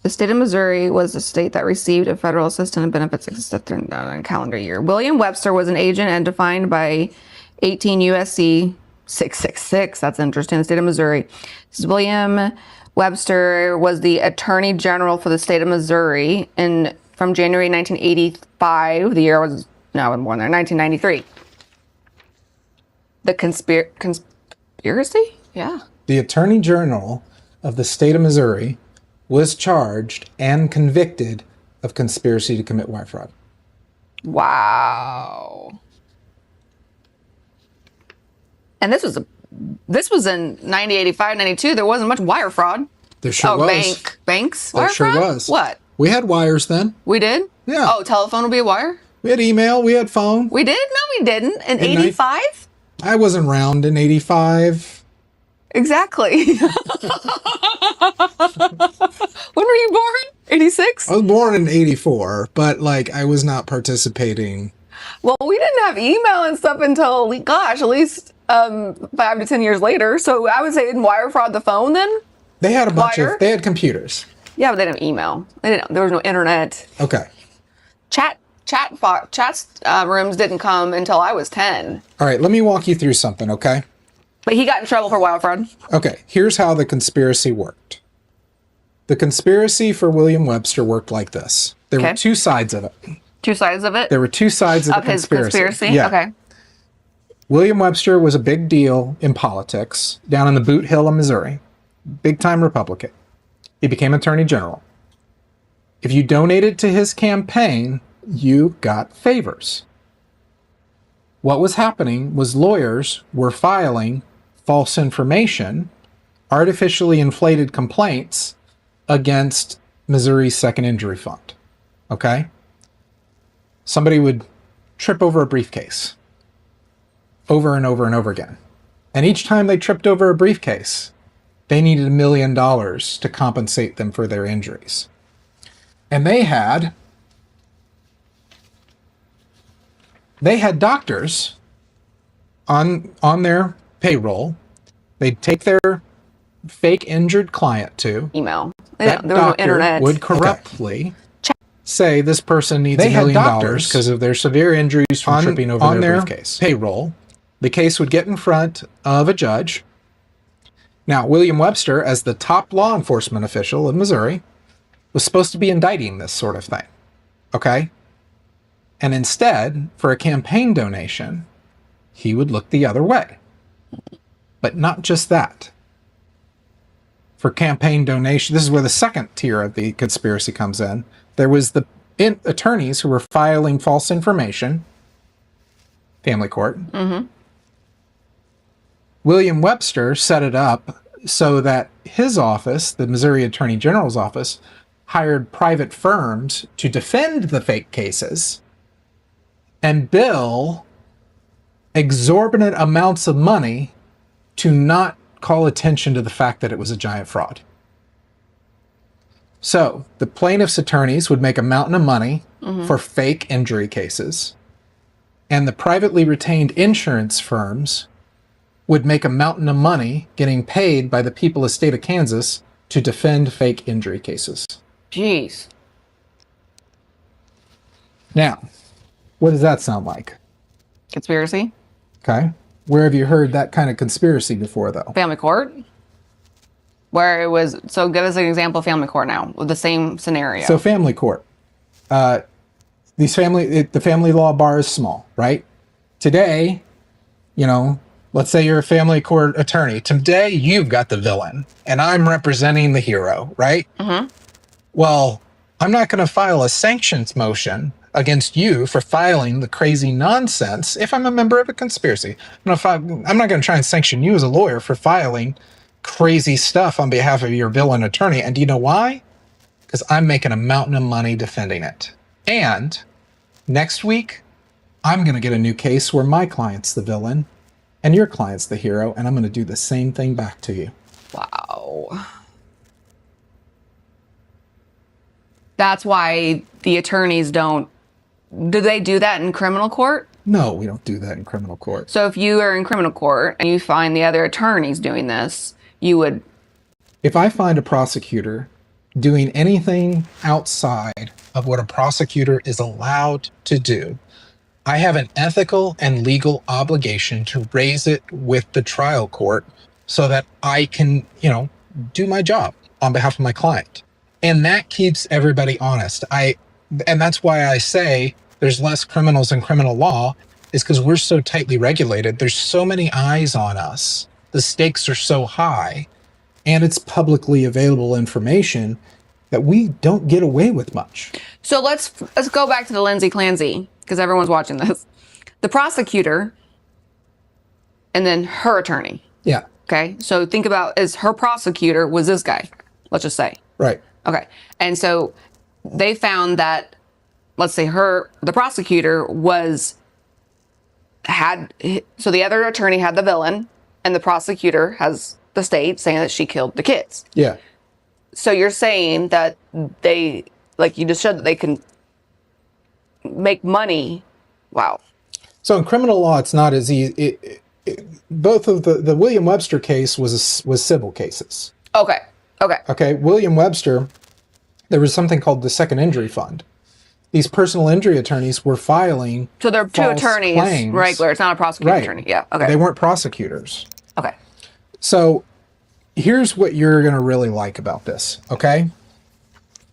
[SPEAKER 5] The state of Missouri was the state that received a federal assistance and benefits in a calendar year. William Webster was an agent and defined by 18 USC 666. That's interesting. The state of Missouri. This is William Webster was the Attorney General for the state of Missouri from January 1985. The year I wasn't born there. 1993. The conspiracy? Yeah.
[SPEAKER 2] The Attorney General of the state of Missouri was charged and convicted of conspiracy to commit wire fraud.
[SPEAKER 5] Wow. And this was in 90, 85, 92. There wasn't much wire fraud.
[SPEAKER 2] There sure was.
[SPEAKER 5] Banks?
[SPEAKER 2] There
[SPEAKER 5] Wire
[SPEAKER 2] sure
[SPEAKER 5] fraud?
[SPEAKER 2] was.
[SPEAKER 5] What?
[SPEAKER 2] We had wires then.
[SPEAKER 5] We did?
[SPEAKER 2] Yeah.
[SPEAKER 5] Oh, telephone would be a wire?
[SPEAKER 2] We had email. We had phone.
[SPEAKER 5] We did? No, we didn't. In
[SPEAKER 2] In
[SPEAKER 5] 85?
[SPEAKER 2] I wasn't around in 85.
[SPEAKER 5] Exactly. When were you born? 86?
[SPEAKER 2] I was born in 84, but I was not participating.
[SPEAKER 5] Well, we didn't have email and stuff until, gosh, at least 5 to 10 years later. So I would say in wire fraud the phone then?
[SPEAKER 2] They had they had computers.
[SPEAKER 5] Yeah, but they didn't have email. There was no internet.
[SPEAKER 2] Okay.
[SPEAKER 5] Chat rooms didn't come until I was 10.
[SPEAKER 2] All right, let me walk you through something, okay?
[SPEAKER 5] But he got in trouble for wire fraud.
[SPEAKER 2] Okay, here's how the conspiracy worked. The conspiracy for William Webster worked like this. There were two sides of it.
[SPEAKER 5] Two sides of it?
[SPEAKER 2] There were two sides of the conspiracy.
[SPEAKER 5] His conspiracy?
[SPEAKER 2] Yeah.
[SPEAKER 5] Okay.
[SPEAKER 2] William Webster was a big deal in politics down in the Boot Hill of Missouri. Big-time Republican. He became Attorney General. If you donated to his campaign, you got favors. What was happening was lawyers were filing false information, artificially inflated complaints against Missouri's Second Injury Fund. Okay? Somebody would trip over a briefcase over and over and over again. And each time they tripped over a briefcase, they needed $1 million to compensate them for their injuries. And they had doctors on their payroll. They'd take their fake injured client to.
[SPEAKER 5] Email.
[SPEAKER 2] That
[SPEAKER 5] there was no
[SPEAKER 2] doctor
[SPEAKER 5] internet.
[SPEAKER 2] would correctly say this person needs $1 million because of their severe injuries from tripping over their briefcase. Payroll. The case would get in front of a judge. Now, William Webster, as the top law enforcement official of Missouri, was supposed to be indicting this sort of thing. Okay? And instead, for a campaign donation, he would look the other way. But not just that. For campaign donation, this is where the second tier of the conspiracy comes in. There was the attorneys who were filing false information, family court,
[SPEAKER 4] William Webster set it up so that his office, the Missouri Attorney General's office, hired private firms to defend the fake cases and bill exorbitant amounts of money to not call attention to the fact that it was a giant fraud. So the plaintiff's attorneys would make a mountain of money for fake injury cases, and the privately retained insurance firms would make a mountain of money getting paid by the people of the state of Kansas to defend fake injury cases.
[SPEAKER 5] Jeez.
[SPEAKER 4] Now, what does that sound like?
[SPEAKER 5] Conspiracy?
[SPEAKER 4] Okay. Where have you heard that kind of conspiracy before, though?
[SPEAKER 5] Family court? Where it was, so give us an example of family court now, with the same scenario.
[SPEAKER 4] So family court. The family law bar is small, right? Today, let's say you're a family court attorney. Today, you've got the villain, and I'm representing the hero, right? Mm-hmm. Well, I'm not going to file a sanctions motion against you for filing the crazy nonsense if I'm a member of a conspiracy. I'm not going to try and sanction you as a lawyer for filing crazy stuff on behalf of your villain attorney. And do you know why? Because I'm making a mountain of money defending it. And next week, I'm going to get a new case where my client's the villain and your client's the hero, and I'm going to do the same thing back to you.
[SPEAKER 5] Wow. That's why the attorneys don't... Do they do that in criminal court?
[SPEAKER 4] No, we don't do that in criminal court.
[SPEAKER 5] So if you are in criminal court and you find the other attorneys doing this, you would...
[SPEAKER 4] If I find a prosecutor doing anything outside of what a prosecutor is allowed to do, I have an ethical and legal obligation to raise it with the trial court so that I can, do my job on behalf of my client. And that keeps everybody honest. And that's why I say there's less criminals in criminal law, is because we're so tightly regulated. There's so many eyes on us. The stakes are so high, and it's publicly available information that we don't get away with much.
[SPEAKER 5] So let's go back to the Lindsay Clancy, because everyone's watching this. The prosecutor and then her attorney.
[SPEAKER 4] Yeah.
[SPEAKER 5] Okay. So think about, as her prosecutor was this guy, let's just say.
[SPEAKER 4] Right.
[SPEAKER 5] Okay. And so they found that, let's say the prosecutor so the other attorney had the villain and the prosecutor has the state saying that she killed the kids.
[SPEAKER 4] Yeah.
[SPEAKER 5] So you're saying that they, like you just showed, that they can make money. Wow.
[SPEAKER 4] So in criminal law, it's not as easy. Both of the William Webster case was civil cases.
[SPEAKER 5] Okay.
[SPEAKER 4] Okay. William Webster, there was something called the Second Injury Fund. These personal injury attorneys were filing.
[SPEAKER 5] So they're two attorneys,
[SPEAKER 4] claims.
[SPEAKER 5] regular. It's not a prosecuting attorney. Yeah. Okay.
[SPEAKER 4] They weren't prosecutors.
[SPEAKER 5] Okay.
[SPEAKER 4] So here's what you're going to really like about this. Okay.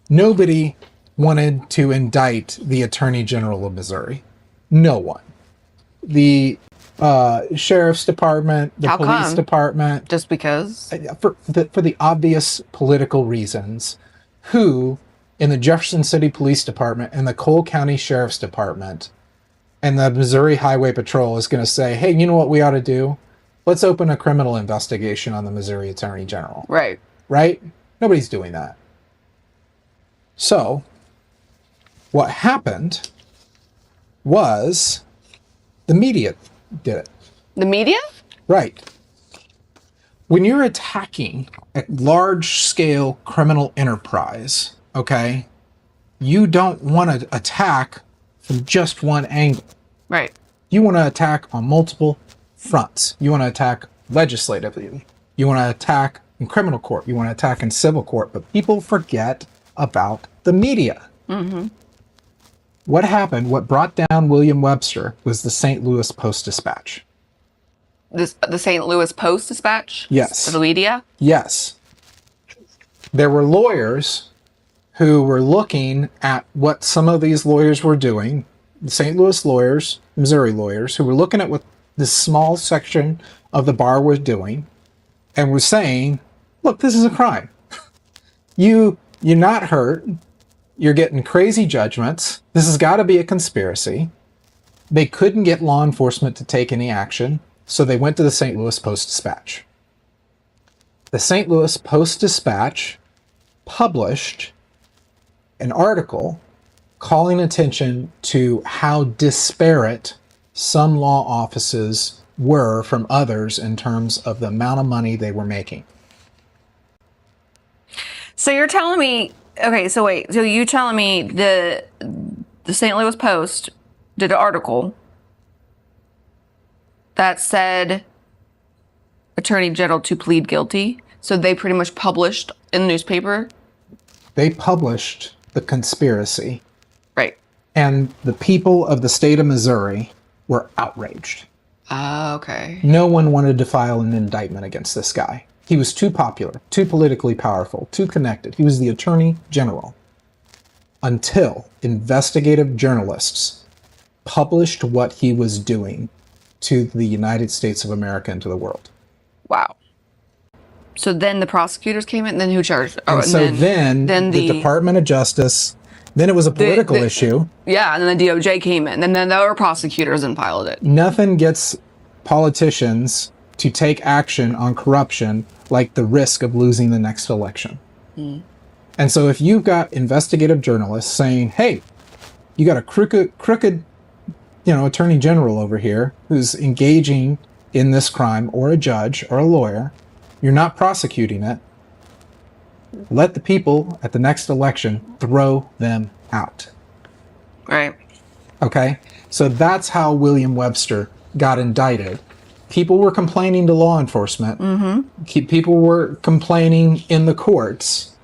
[SPEAKER 4] Nobody wanted to indict the Attorney General of Missouri. No one. The sheriff's department, the
[SPEAKER 5] How
[SPEAKER 4] police
[SPEAKER 5] come?
[SPEAKER 4] department.
[SPEAKER 5] Just because?
[SPEAKER 4] For the obvious political reasons. Who in the Jefferson City Police Department and the Cole County Sheriff's Department and the Missouri Highway Patrol is going to say, hey, you know what we ought to do? Let's open a criminal investigation on the Missouri Attorney General.
[SPEAKER 5] Right.
[SPEAKER 4] Right? Nobody's doing that. So what happened was the media did it.
[SPEAKER 5] The media?
[SPEAKER 4] Right. When you're attacking a large-scale criminal enterprise, okay, you don't want to attack from just one angle.
[SPEAKER 5] Right.
[SPEAKER 4] You want to attack on multiple fronts. You want to attack legislatively. You want to attack in criminal court. You want to attack in civil court. But people forget about the media. Mm-hmm. What happened, what brought down William Webster was the St. Louis Post-Dispatch.
[SPEAKER 5] The St. Louis Post-Dispatch?
[SPEAKER 4] Yes.
[SPEAKER 5] The media?
[SPEAKER 4] Yes. There were lawyers who were looking at what some of these lawyers were doing, the St. Louis lawyers, Missouri lawyers, who were looking at what this small section of the bar was doing and were saying, look, this is a crime. You're not hurt. You're getting crazy judgments. This has got to be a conspiracy. They couldn't get law enforcement to take any action. So they went to the St. Louis Post-Dispatch. The St. Louis Post-Dispatch published an article calling attention to how disparate some law offices were from others in terms of the amount of money they were making.
[SPEAKER 5] So you're telling me, okay, so wait, so you telling me the St. Louis Post did an article that said Attorney General to plead guilty? So they pretty much published in the newspaper?
[SPEAKER 4] They published the conspiracy,
[SPEAKER 5] Right.
[SPEAKER 4] and the people of the state of Missouri were outraged.
[SPEAKER 5] Okay.
[SPEAKER 4] No one wanted to file an indictment against this guy. He was too popular, too politically powerful, too connected. He was the Attorney General. Until investigative journalists published what he was doing to the United States of America and to the world.
[SPEAKER 5] Wow. So then the prosecutors came in, and then who charged? Oh,
[SPEAKER 4] And so then the Department of Justice, then it was a political issue.
[SPEAKER 5] Yeah, and then the DOJ came in, and then there were prosecutors and filed it.
[SPEAKER 4] Nothing gets politicians to take action on corruption like the risk of losing the next election. And so if you've got investigative journalists saying, hey, you got a crooked, attorney general over here who's engaging in this crime, or a judge or a lawyer, you're not prosecuting it, let the people at the next election throw them out.
[SPEAKER 5] Right.
[SPEAKER 4] Okay? So that's how William Webster got indicted. People were complaining to law enforcement. People were complaining in the courts.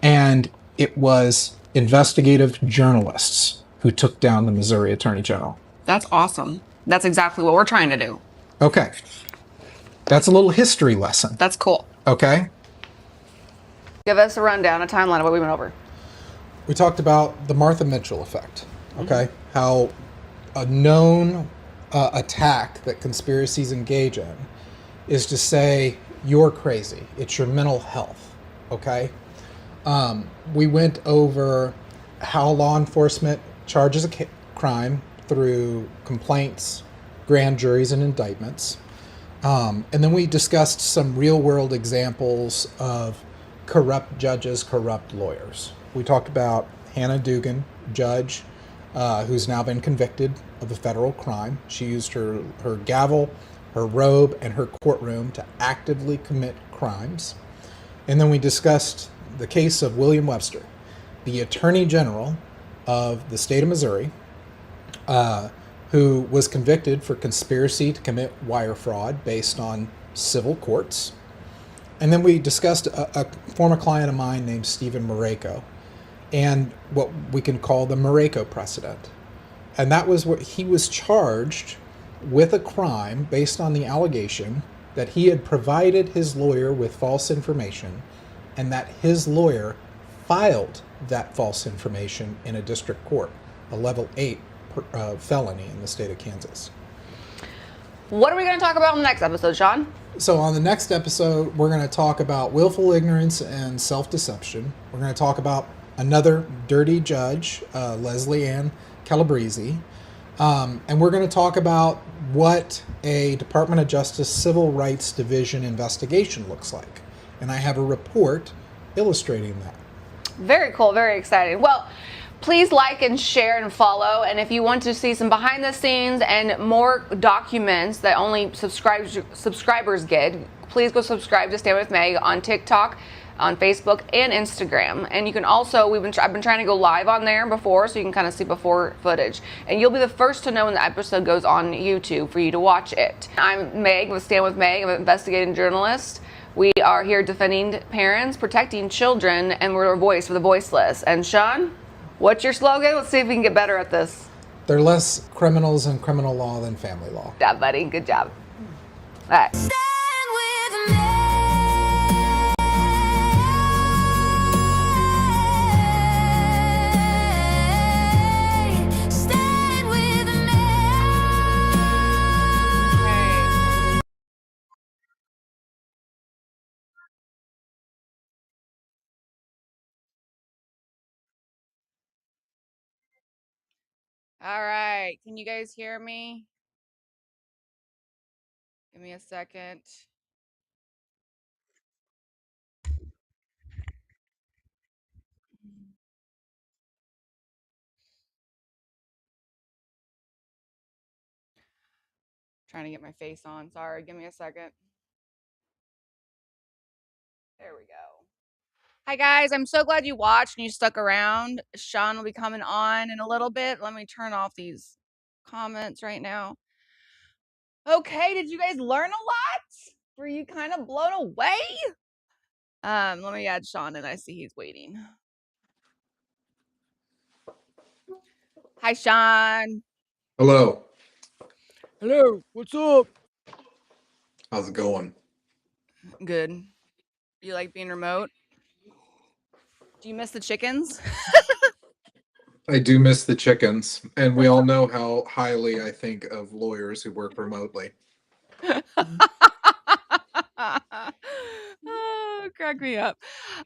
[SPEAKER 4] And it was investigative journalists who took down the Missouri Attorney General.
[SPEAKER 5] That's awesome. That's exactly what we're trying to do.
[SPEAKER 4] Okay. That's a little history lesson.
[SPEAKER 5] That's cool.
[SPEAKER 4] Okay?
[SPEAKER 5] Give us a rundown, a timeline of what we went over.
[SPEAKER 4] We talked about the Martha Mitchell effect. Okay? How a known attack that conspiracies engage in is to say, you're crazy. It's your mental health. Okay? We went over how law enforcement charges a crime through complaints, grand juries, and indictments. And then we discussed some real-world examples of corrupt judges, corrupt lawyers. We talked about Hannah Dugan, judge, who's now been convicted of a federal crime. She used her gavel, her robe, and her courtroom to actively commit crimes. And then we discussed the case of William Webster, the Attorney General of the state of Missouri, who was convicted for conspiracy to commit wire fraud based on civil courts. And then we discussed a former client of mine named Stephen Mareko and what we can call the Mareko precedent. And that was what he was charged with, a crime based on the allegation that he had provided his lawyer with false information and that his lawyer filed that false information in a district court, a level 8 felony in the state of Kansas.
[SPEAKER 5] What are we going to talk about in the next episode, Shawn?
[SPEAKER 4] So on the next episode, we're going to talk about willful ignorance and self-deception. We're going to talk about another dirty judge, Leslie Ann Calabrese. And we're going to talk about what a Department of Justice Civil Rights Division investigation looks like. And I have a report illustrating that.
[SPEAKER 5] Very cool, very exciting. Well, please like and share and follow. And if you want to see some behind the scenes and more documents that only subscribers get, please go subscribe to Stand With Meg on TikTok, on Facebook, and Instagram. And you can also, I've been trying to go live on there before, so you can kind of see before footage. And you'll be the first to know when the episode goes on YouTube for you to watch it. I'm Meg with Stand With Meg. I'm an investigative journalist. We are here defending parents, protecting children, and we're a voice for the voiceless. And Shawn, what's your slogan? Let's see if we can get better at this.
[SPEAKER 4] There are less criminals in criminal law than family law.
[SPEAKER 5] Good job, buddy. Good job. All right.
[SPEAKER 1] Stand with me. Stand with me.
[SPEAKER 3] All right. Can you guys hear me? Give me a second. Trying to get my face on. Sorry, give me a second. There we go. Hi guys, I'm so glad you watched and you stuck around. Shawn will be coming on in a little bit. Let me turn off these comments right now. Okay, did you guys learn a lot? Were you kind of blown away? Let me add Shawn and I see he's waiting. Hi, Shawn.
[SPEAKER 2] Hello.
[SPEAKER 3] Hello, what's up?
[SPEAKER 2] How's it going?
[SPEAKER 3] Good. You like being remote? Do you miss the chickens?
[SPEAKER 2] I do miss the chickens, and we all know how highly I think of lawyers who work remotely.
[SPEAKER 3] Oh, crack me up.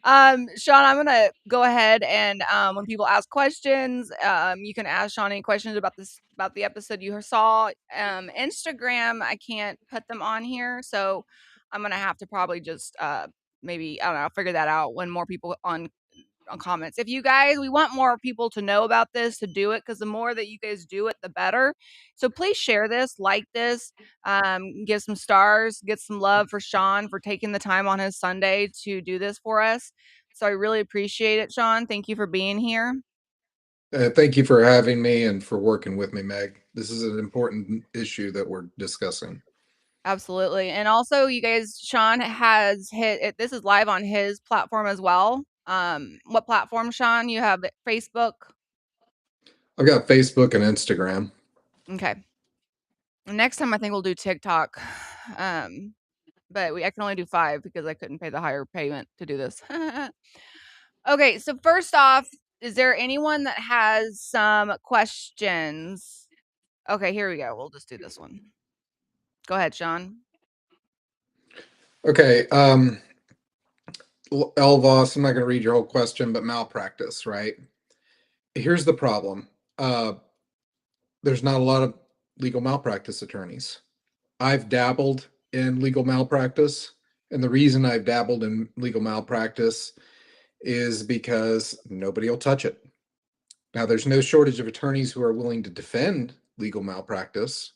[SPEAKER 3] Shawn, I'm gonna go ahead and when people ask questions, you can ask Shawn any questions about the episode you saw. Instagram, I can't put them on here, so I'm gonna have to probably just maybe I don't know, I'll figure that out when more people on comments. If you guys, we want more people to know about this, to do it, because the more that you guys do it, the better. So please share this, like this, give some stars, get some love for Shawn for taking the time on his Sunday to do this for us. So I really appreciate it, Shawn. Thank you for being here.
[SPEAKER 2] Thank you for having me and for working with me, Meg. This is an important issue that we're discussing.
[SPEAKER 3] Absolutely. And also, you guys, Shawn has hit it. This is live on his platform as well. What platform, Shawn? You have Facebook?
[SPEAKER 2] I've got Facebook and Instagram.
[SPEAKER 3] Okay. Next time I think we'll do TikTok. But I can only do 5 because I couldn't pay the higher payment to do this. Okay, so first off, is there anyone that has some questions? Okay, here we go. We'll just do this one. Go ahead, Shawn.
[SPEAKER 2] Okay, Elvos, I'm not going to read your whole question, but malpractice, right? Here's the problem. There's not a lot of legal malpractice attorneys. I've dabbled in legal malpractice, and the reason I've dabbled in legal malpractice is because nobody will touch it. Now, there's no shortage of attorneys who are willing to defend legal malpractice,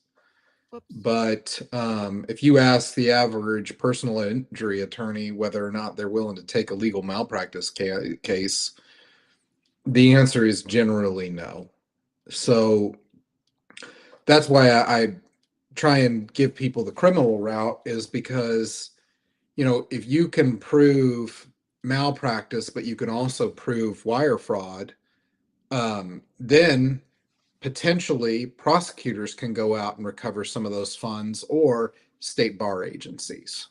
[SPEAKER 3] Whoops.
[SPEAKER 2] but if you ask the average personal injury attorney whether or not they're willing to take a legal malpractice case, the answer is generally no. So that's why I try and give people the criminal route, is because, you know, if you can prove malpractice, but you can also prove wire fraud, then potentially prosecutors can go out and recover some of those funds, or state bar agencies.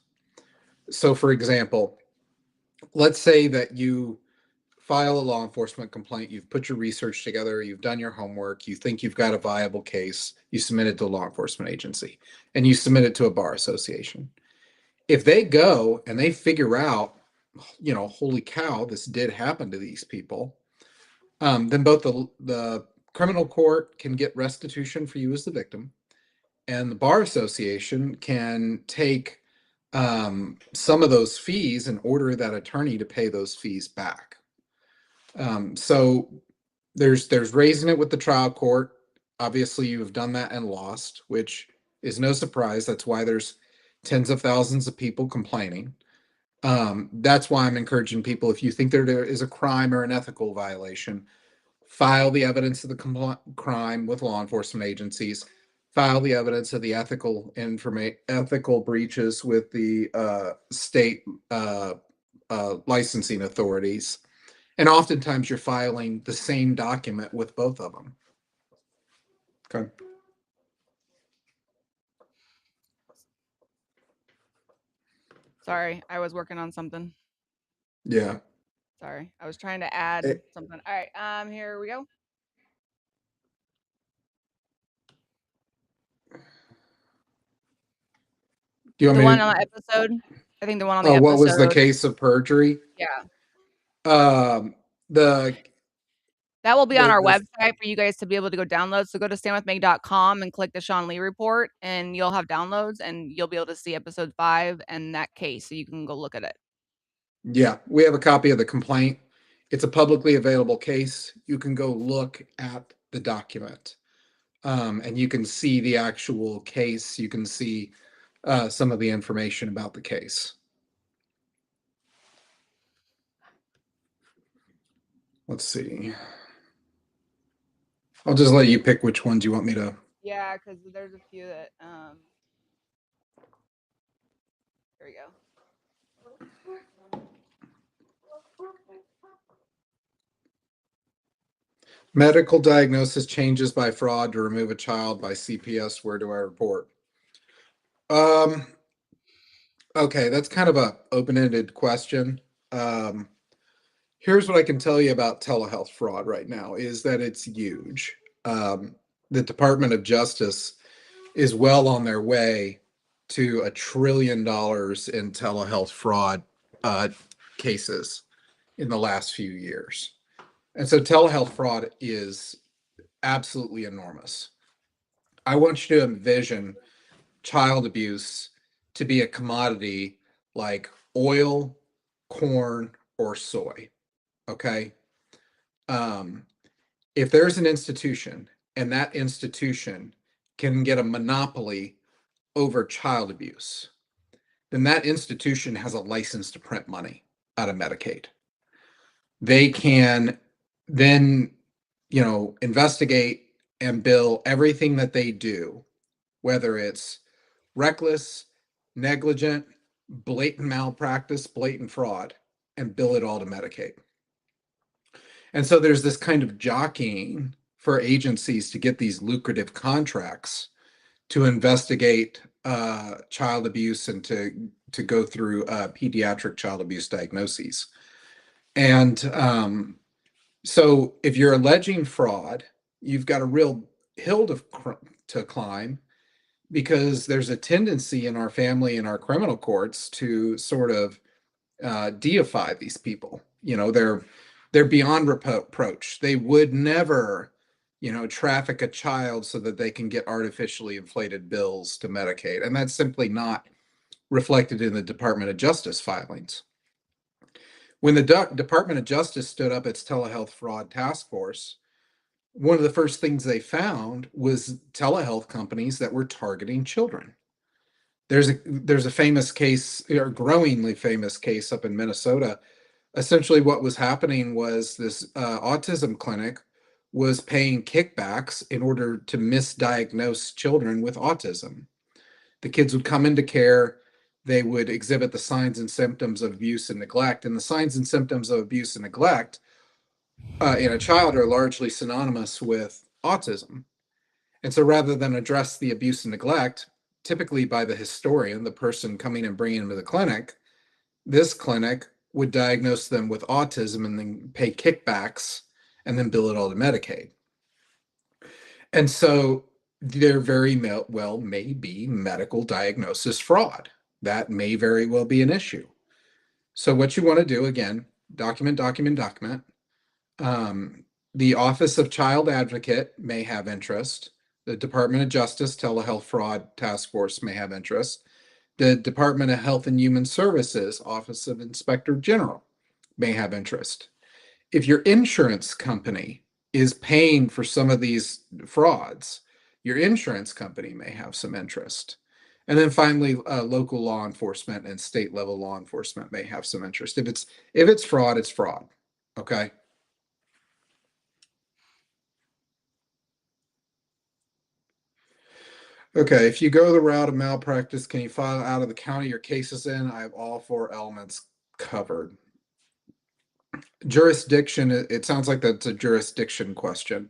[SPEAKER 2] So, for example, let's say that you file a law enforcement complaint, you've put your research together, you've done your homework, you think you've got a viable case, you submit it to a law enforcement agency, and you submit it to a bar association. If they go and they figure out, you know, holy cow, this did happen to these people, then both the criminal court can get restitution for you as the victim, and the bar association can take some of those fees and order that attorney to pay those fees back. So there's raising it with the trial court. Obviously, you've done that and lost, which is no surprise. That's why there's tens of thousands of people complaining. That's why I'm encouraging people, if you think there is a crime or an ethical violation, file the evidence of the crime with law enforcement agencies, file the evidence of the ethical breaches with the state licensing authorities. And oftentimes you're filing the same document with both of them. Okay.
[SPEAKER 3] Sorry, I was working on something.
[SPEAKER 2] Yeah.
[SPEAKER 3] Sorry, I was trying to add something. All right, here we go.
[SPEAKER 2] Do you want
[SPEAKER 3] The
[SPEAKER 2] me
[SPEAKER 3] one
[SPEAKER 2] to,
[SPEAKER 3] on the episode. I think the one on the
[SPEAKER 2] what
[SPEAKER 3] episode.
[SPEAKER 2] was the case of perjury?
[SPEAKER 3] Yeah.
[SPEAKER 2] The
[SPEAKER 3] That will be on our
[SPEAKER 2] There's-
[SPEAKER 3] website for you guys to be able to go download. So go to standwithmeg.com and click the Shawn Lee report, and you'll have downloads, and you'll be able to see episode 5 and that case, so you can go look at it.
[SPEAKER 2] Yeah, we have a copy of the complaint. It's a publicly available case. You can go look at the document, and you can see the actual case. You can see some of the information about the case. Let's see. I'll just let you pick which ones you want me to.
[SPEAKER 3] Yeah, because there's a few that. Here we go.
[SPEAKER 2] Medical diagnosis changes by fraud to remove a child by CPS. Where do I report? Okay, that's kind of a open-ended question. Here's what I can tell you about telehealth fraud right now is that it's huge. The Department of Justice is well on their way to $1 trillion in telehealth fraud cases in the last few years. And so telehealth fraud is absolutely enormous. I want you to envision child abuse to be a commodity like oil, corn, or soy. Okay. If there's an institution and that institution can get a monopoly over child abuse, then that institution has a license to print money out of Medicaid. They can then, investigate and bill everything that they do, whether it's reckless, negligent, blatant malpractice, blatant fraud, and bill it all to Medicaid. And so there's this kind of jockeying for agencies to get these lucrative contracts to investigate child abuse and to go through pediatric child abuse diagnoses. And so if you're alleging fraud, you've got a real hill to climb, because there's a tendency in our family and our criminal courts to sort of deify these people. They're beyond reproach. They would never, traffic a child so that they can get artificially inflated bills to Medicaid. And that's simply not reflected in the Department of Justice filings. When the Department of Justice stood up its telehealth fraud task force, one of the first things they found was telehealth companies that were targeting children. There's a famous case, or growingly famous case up in Minnesota. Essentially what was happening was this autism clinic was paying kickbacks in order to misdiagnose children with autism. The kids would come into care, they would exhibit the signs and symptoms of abuse and neglect, and the signs and symptoms of abuse and neglect in a child are largely synonymous with autism. And so rather than address the abuse and neglect, typically by the historian, the person coming and bringing them to the clinic, this clinic would diagnose them with autism and then pay kickbacks and then bill it all to Medicaid. And so there very well may be medical diagnosis fraud. That may very well be an issue. So what you want to do, again, document. The Office of Child Advocate may have interest. The Department of Justice Telehealth Fraud Task Force may have interest. The Department of Health and Human Services Office of Inspector General may have interest. If your insurance company is paying for some of these frauds, your insurance company may have some interest. And then finally, local law enforcement and state level law enforcement may have some interest. If it's fraud, it's fraud. Okay. Okay, if you go the route of malpractice, can you file out of the county your case is in? I have all 4 elements covered. Jurisdiction, it sounds like that's a jurisdiction question.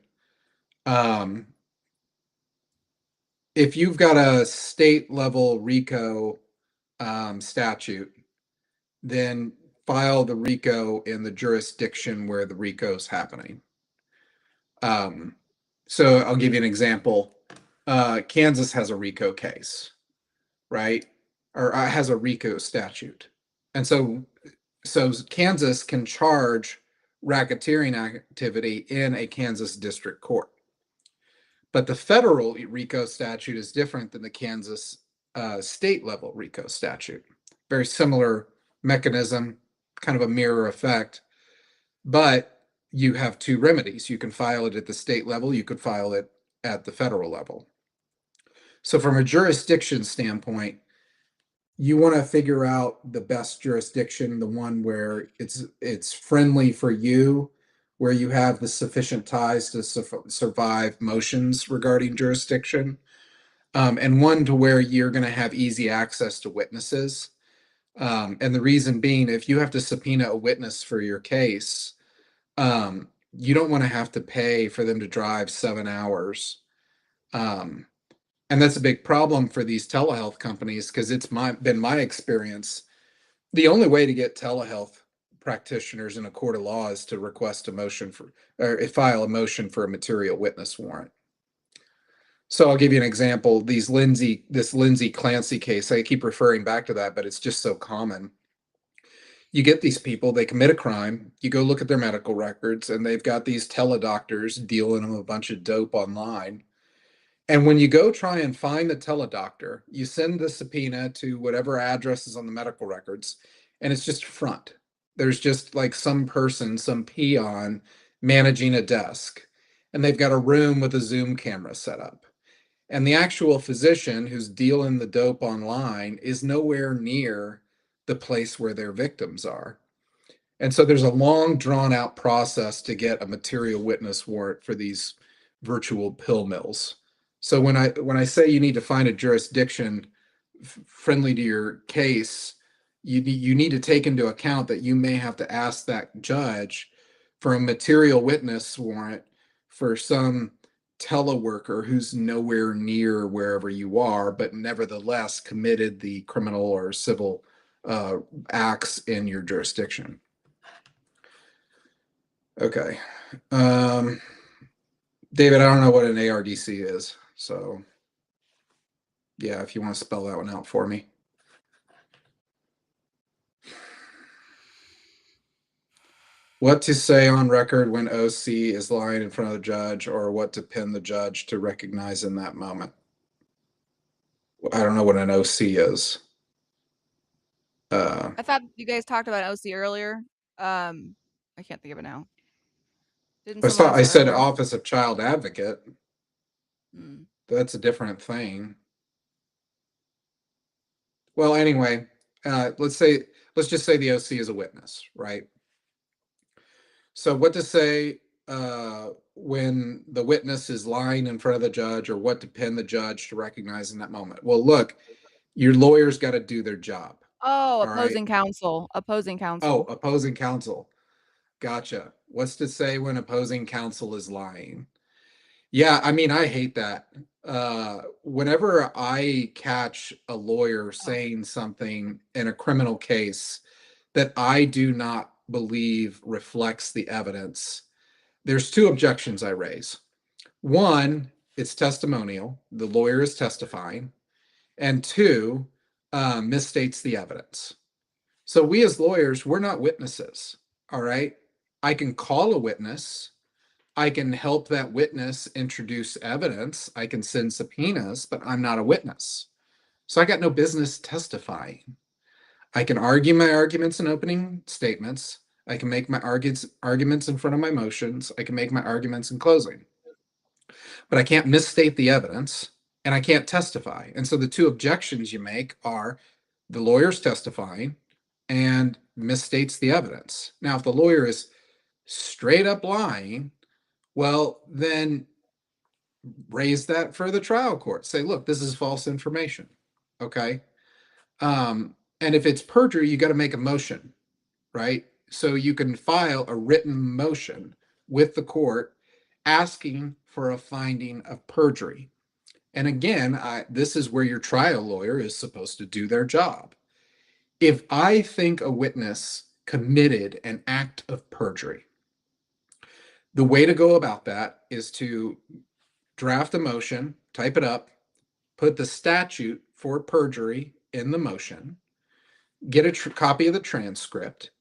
[SPEAKER 2] If you've got a state level RICO statute, then file the RICO in the jurisdiction where the RICO is happening. So I'll give you an example. Kansas has a RICO case, right? Or has a RICO statute. And so Kansas can charge racketeering activity in a Kansas district court. But the federal RICO statute is different than the Kansas state level RICO statute. Very similar mechanism, kind of a mirror effect, but you have two remedies. You can file it at the state level, you could file it at the federal level. So from a jurisdiction standpoint, you want to figure out the best jurisdiction, the one where it's friendly for you, where you have the sufficient ties to survive motions regarding jurisdiction, and one to where you're going to have easy access to witnesses. And the reason being, if you have to subpoena a witness for your case, you don't want to have to pay for them to drive 7 hours. And that's a big problem for these telehealth companies, because it's been my experience. The only way to get telehealth practitioners in a court of law is to request a motion for, or file a motion for a material witness warrant. So I'll give you an example. This Lindsay Clancy case, I keep referring back to that, but it's just so common. You get these people, they commit a crime, you go look at their medical records, and they've got these teledoctors dealing them a bunch of dope online. And when you go try and find the teledoctor, you send the subpoena to whatever address is on the medical records, and it's just a front. There's just like some person, some peon managing a desk, and they've got a room with a Zoom camera set up. And the actual physician who's dealing the dope online is nowhere near the place where their victims are. And so there's a long, drawn out process to get a material witness warrant for these virtual pill mills. So when I say you need to find a jurisdiction friendly to your case, you need to take into account that you may have to ask that judge for a material witness warrant for some teleworker who's nowhere near wherever you are, but nevertheless committed the criminal or civil acts in your jurisdiction. Okay. David, I don't know what an ARDC is. So, yeah, if you want to spell that one out for me. What to say on record when OC is lying in front of the judge, or what to pin the judge to recognize in that moment. I don't know what an OC is.
[SPEAKER 3] I thought you guys talked about OC earlier. I can't think of it now.
[SPEAKER 2] I said Office of Child Advocate.
[SPEAKER 3] Hmm.
[SPEAKER 2] That's a different thing. Well, anyway, let's just say the OC is a witness, right? So what to say when the witness is lying in front of the judge, or what to pin the judge to recognize in that moment. Well, look, your lawyer's got to do their job.
[SPEAKER 3] Oh, opposing counsel. Opposing counsel.
[SPEAKER 2] Oh, opposing counsel. Gotcha. What's to say when opposing counsel is lying? Yeah, I mean, I hate that. Whenever I catch a lawyer saying something in a criminal case that I do not believe reflects the evidence, there's two objections I raise. One, it's testimonial. The lawyer is testifying. And two, misstates the evidence. So we as lawyers, we're not witnesses, all right? I can call a witness. I can help that witness introduce evidence. I can send subpoenas, but I'm not a witness. So I got no business testifying. I can argue my arguments in opening statements. I can make my arguments in front of my motions. I can make my arguments in closing. But I can't misstate the evidence, and I can't testify. And so the two objections you make are the lawyer's testifying and misstates the evidence. Now, if the lawyer is straight up lying, well, then raise that for the trial court. Say, look, this is false information. Okay. And if it's perjury, you got to make a motion, right? So you can file a written motion with the court asking for a finding of perjury. And again, this is where your trial lawyer is supposed to do their job. If I think a witness committed an act of perjury, the way to go about that is to draft a motion, type it up, put the statute for perjury in the motion, get a copy of the transcript,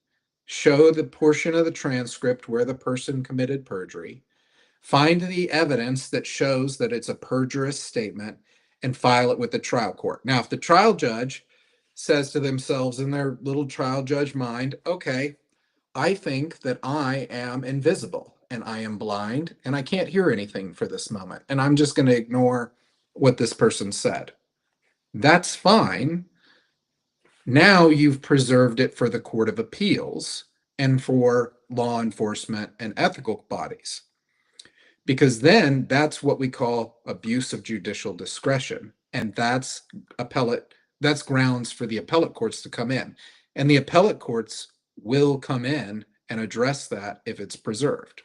[SPEAKER 2] show the portion of the transcript where the person committed perjury, find the evidence that shows that it's a perjurious statement, and file it with the trial court. Now, if the trial judge says to themselves in their little trial judge mind, okay, I think that I am invisible and I am blind and I can't hear anything for this moment, and I'm just going to ignore what this person said. That's fine. Now you've preserved it for the Court of Appeals and for law enforcement and ethical bodies. Because then that's what we call abuse of judicial discretion. And that's grounds for the appellate courts to come in. And the appellate courts will come in and address that if it's preserved.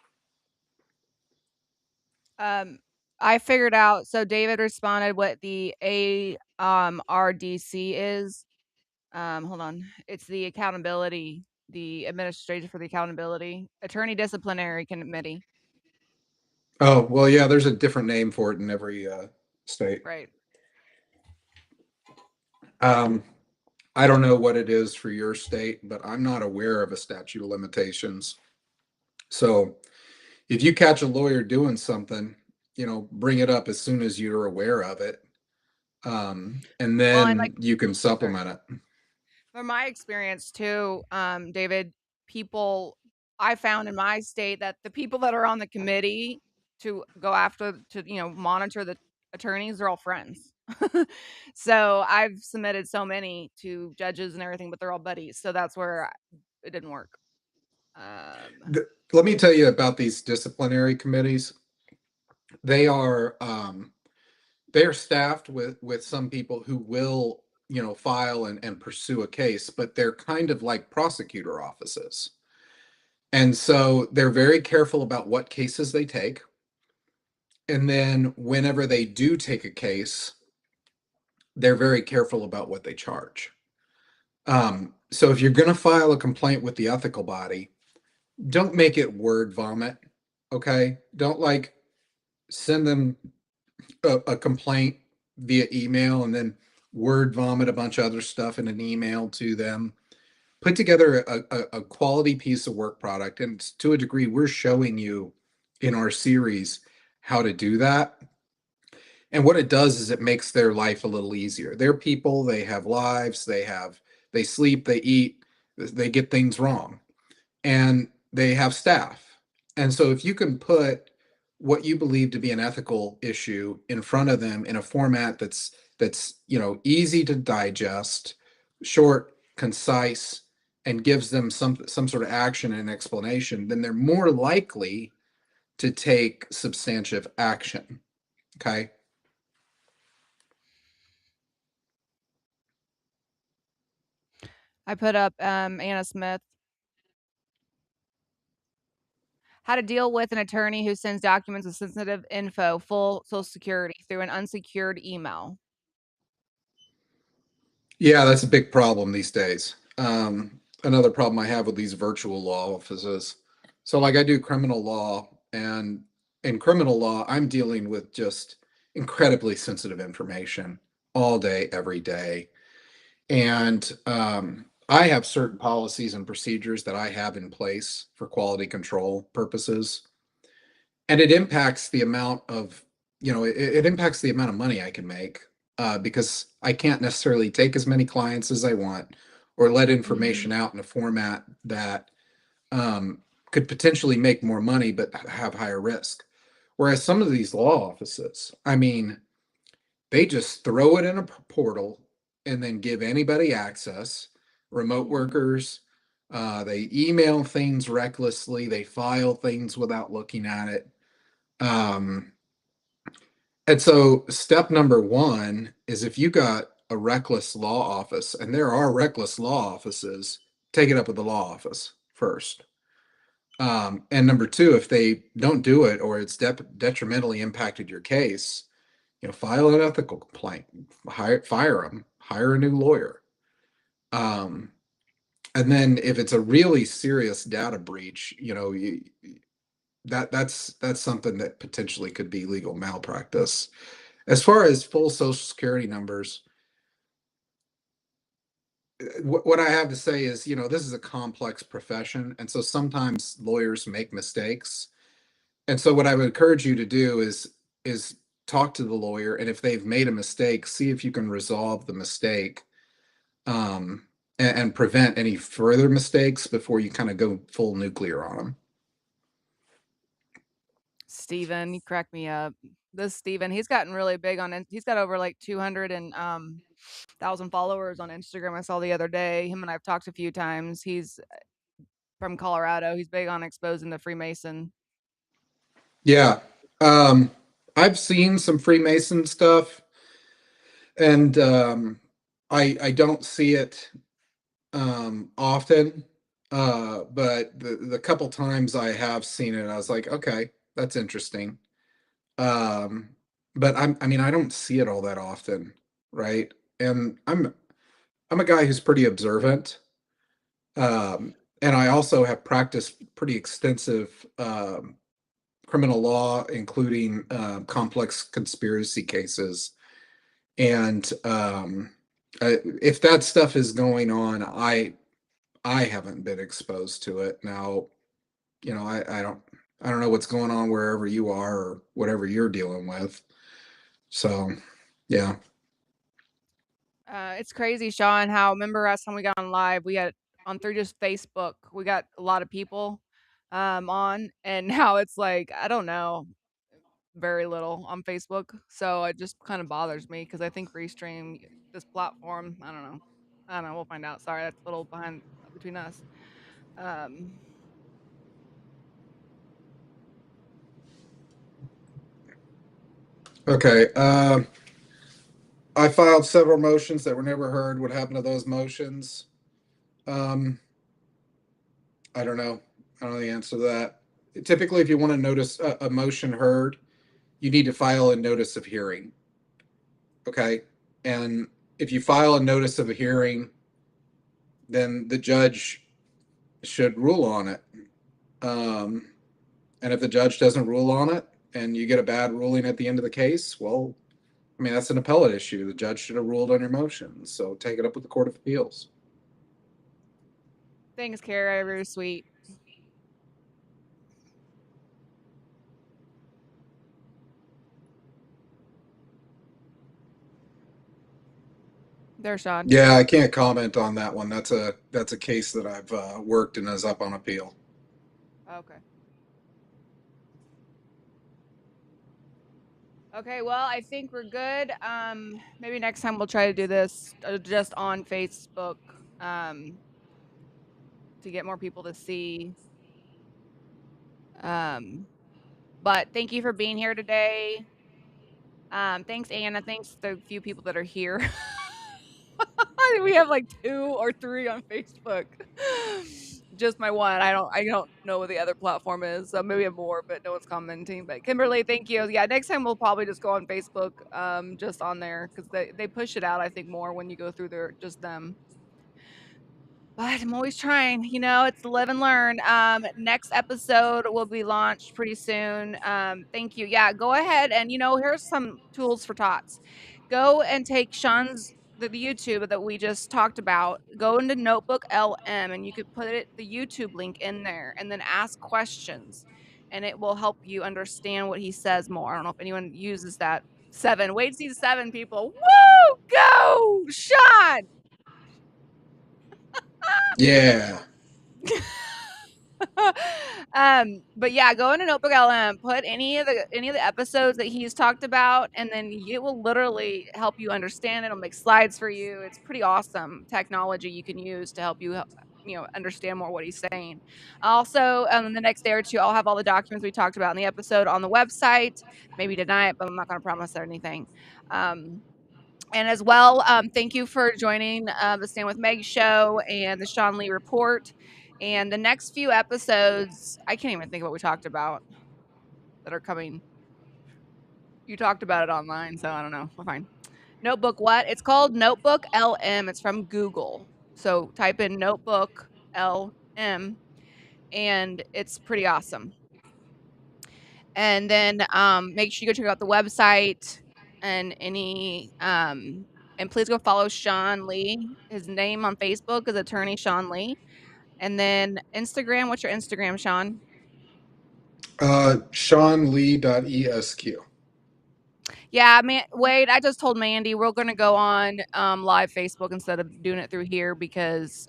[SPEAKER 3] I figured out. So David responded what the ARDC is. Hold on. It's the accountability, the administrator for the accountability, attorney disciplinary committee.
[SPEAKER 2] Oh, well, yeah, there's a different name for it in every state.
[SPEAKER 3] Right.
[SPEAKER 2] I don't know what it is for your state, but I'm not aware of a statute of limitations. So if you catch a lawyer doing something, bring it up as soon as you're aware of it. And then you can supplement it.
[SPEAKER 3] From my experience too, David, I found in my state that the people that are on the committee to go after, monitor the attorneys, they're all friends. So I've submitted so many to judges and everything, but they're all buddies. So that's where it didn't work.
[SPEAKER 2] Let me tell you about these disciplinary committees. They are staffed with some people who will, file and pursue a case, but they're kind of like prosecutor offices. And so they're very careful about what cases they take. And then whenever they do take a case, they're very careful about what they charge. So if you're going to file a complaint with the ethical body, don't make it word vomit. Okay. Don't send them a complaint via email and then word vomit a bunch of other stuff in an email to them. Put together a quality piece of work product. And to a degree, we're showing you in our series how to do that. And what it does is it makes their life a little easier. They're people, they have lives, they sleep, they eat, they get things wrong, and they have staff. And so if you can put what you believe to be an ethical issue in front of them in a format that's easy to digest, short, concise, and gives them some sort of action and explanation, then they're more likely to take substantive action. Okay.
[SPEAKER 3] I put up Anna Smith. How to deal with an attorney who sends documents with sensitive info, full Social Security, through an unsecured email.
[SPEAKER 2] Yeah, that's a big problem these days. Another problem I have with these virtual law offices. So I do criminal law, and in criminal law, I'm dealing with just incredibly sensitive information all day, every day. And I have certain policies and procedures that I have in place for quality control purposes. And it impacts the amount of, it impacts the amount of money I can make because I can't necessarily take as many clients as I want or let information out in a format that could potentially make more money but have higher risk. Whereas some of these law offices, they just throw it in a portal and then give anybody access. Remote workers, they email things recklessly, they file things without looking at it. And so step number one is if you got a reckless law office, and there are reckless law offices, take it up with the law office first. And number two, if they don't do it or it's detrimentally impacted your case, file an ethical complaint, fire them, hire a new lawyer. And then if it's a really serious data breach, that's something that potentially could be legal malpractice. As far as full Social Security numbers, what I have to say is, this is a complex profession, and so sometimes lawyers make mistakes. And so what I would encourage you to do is talk to the lawyer, and if they've made a mistake, see if you can resolve the mistake, and prevent any further mistakes before you kind of go full nuclear on them.
[SPEAKER 3] Steven, you crack me up. This Steven, he's gotten really big he's got over like 200,000 followers on Instagram. I saw the other day. Him and I've talked a few times. He's from Colorado. He's big on exposing the Freemason.
[SPEAKER 2] Yeah. I've seen some Freemason stuff, and I don't see it often. But the couple times I have seen it, I was like, okay, that's interesting. But I mean, I don't see it all that often, right? And I'm a guy who's pretty observant. And I also have practiced pretty extensive criminal law, including complex conspiracy cases. And if that stuff is going on, I haven't been exposed to it. Now, I don't know what's going on wherever you are or whatever you're dealing with. So, yeah.
[SPEAKER 3] It's crazy, Shawn, how remember last time we got on live, we got on through just Facebook, we got a lot of people on, and now it's like, I don't know, very little on Facebook. So it just kind of bothers me because I think Restream, this platform, I don't know. We'll find out. Sorry, that's a little behind between us.
[SPEAKER 2] Okay. I filed several motions that were never heard. What happened to those motions? I don't know. I don't know the answer to that. Typically, if you want to notice a motion heard, you need to file a notice of hearing. Okay. And if you file a notice of a hearing, then the judge should rule on it. And if the judge doesn't rule on it and you get a bad ruling at the end of the case, well, I mean, that's an appellate issue. The judge should have ruled on your motion. So take it up with the Court of Appeals.
[SPEAKER 3] Thanks, Kara. Very sweet. There, Shawn.
[SPEAKER 2] Yeah, I can't comment on that one. That's a case that I've worked and is up on appeal.
[SPEAKER 3] Okay. Okay, well, I think we're good. Maybe next time we'll try to do this just on Facebook to get more people to see. But thank you for being here today. Thanks, Anna. Thanks the few people that are here. We have like 2 or 3 on Facebook. Just my one. I don't know what the other platform is. So maybe more, but no one's commenting. But Kimberly, thank you. Yeah, next time we'll probably just go on Facebook, just on there because they push it out. I think more when you go through their just them. But I'm always trying, it's live and learn. Next episode will be launched pretty soon. Thank you. Yeah, go ahead and here's some tools for tots. Go and take Shawn's the YouTube that we just talked about. Go into Notebook LM and you could put the YouTube link in there and then ask questions, and it will help you understand what he says more. I don't know if anyone uses that. 7. Wait to see 7 people. Woo! Go, Shawn!
[SPEAKER 2] Yeah.
[SPEAKER 3] But yeah, go into Notebook LM, put any of the episodes that he's talked about, and then it will literally help you understand it. It'll make slides for you. It's pretty awesome technology you can use to help you understand more what he's saying. Also, the next day or two, I'll have all the documents we talked about in the episode on the website. Maybe tonight, but I'm not going to promise anything. And as well, thank you for joining the Stand With Meg show and the Shawn Lee Report. And the next few episodes, I can't even think of what we talked about that are coming. You talked about it online, so I don't know. We're fine. Notebook what? It's called Notebook LM. It's from Google. So type in Notebook LM, and it's pretty awesome. And then make sure you go check out the website and any And please go follow Shawn Lee. His name on Facebook is Attorney Shawn Lee. And then Instagram, what's your Instagram, Shawn?
[SPEAKER 2] ShawnLee.esq.
[SPEAKER 3] Yeah, man, Wade, I just told Mandy we're going to go on live Facebook instead of doing it through here because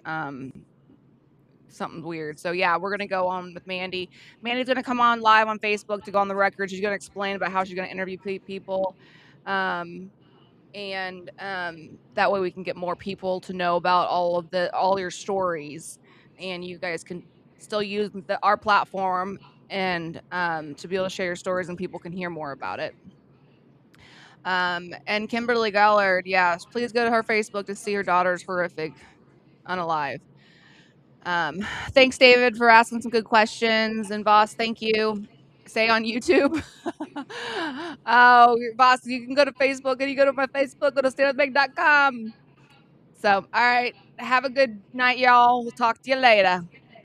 [SPEAKER 3] something's weird. So yeah, we're going to go on with Mandy. Mandy's going to come on live on Facebook to go on the record. She's going to explain about how she's going to interview people. And that way we can get more people to know about all your stories, and you guys can still use our platform and to be able to share your stories and people can hear more about it. And Kimberly Gallard, yes, please go to her Facebook to see her daughter's horrific unalive. Thanks, David, for asking some good questions. And Boss, thank you. Say on YouTube. Oh, Boss, you can go to Facebook and you go to my Facebook, go to standupbank.com. So, all right. Have a good night, y'all. We'll talk to you later.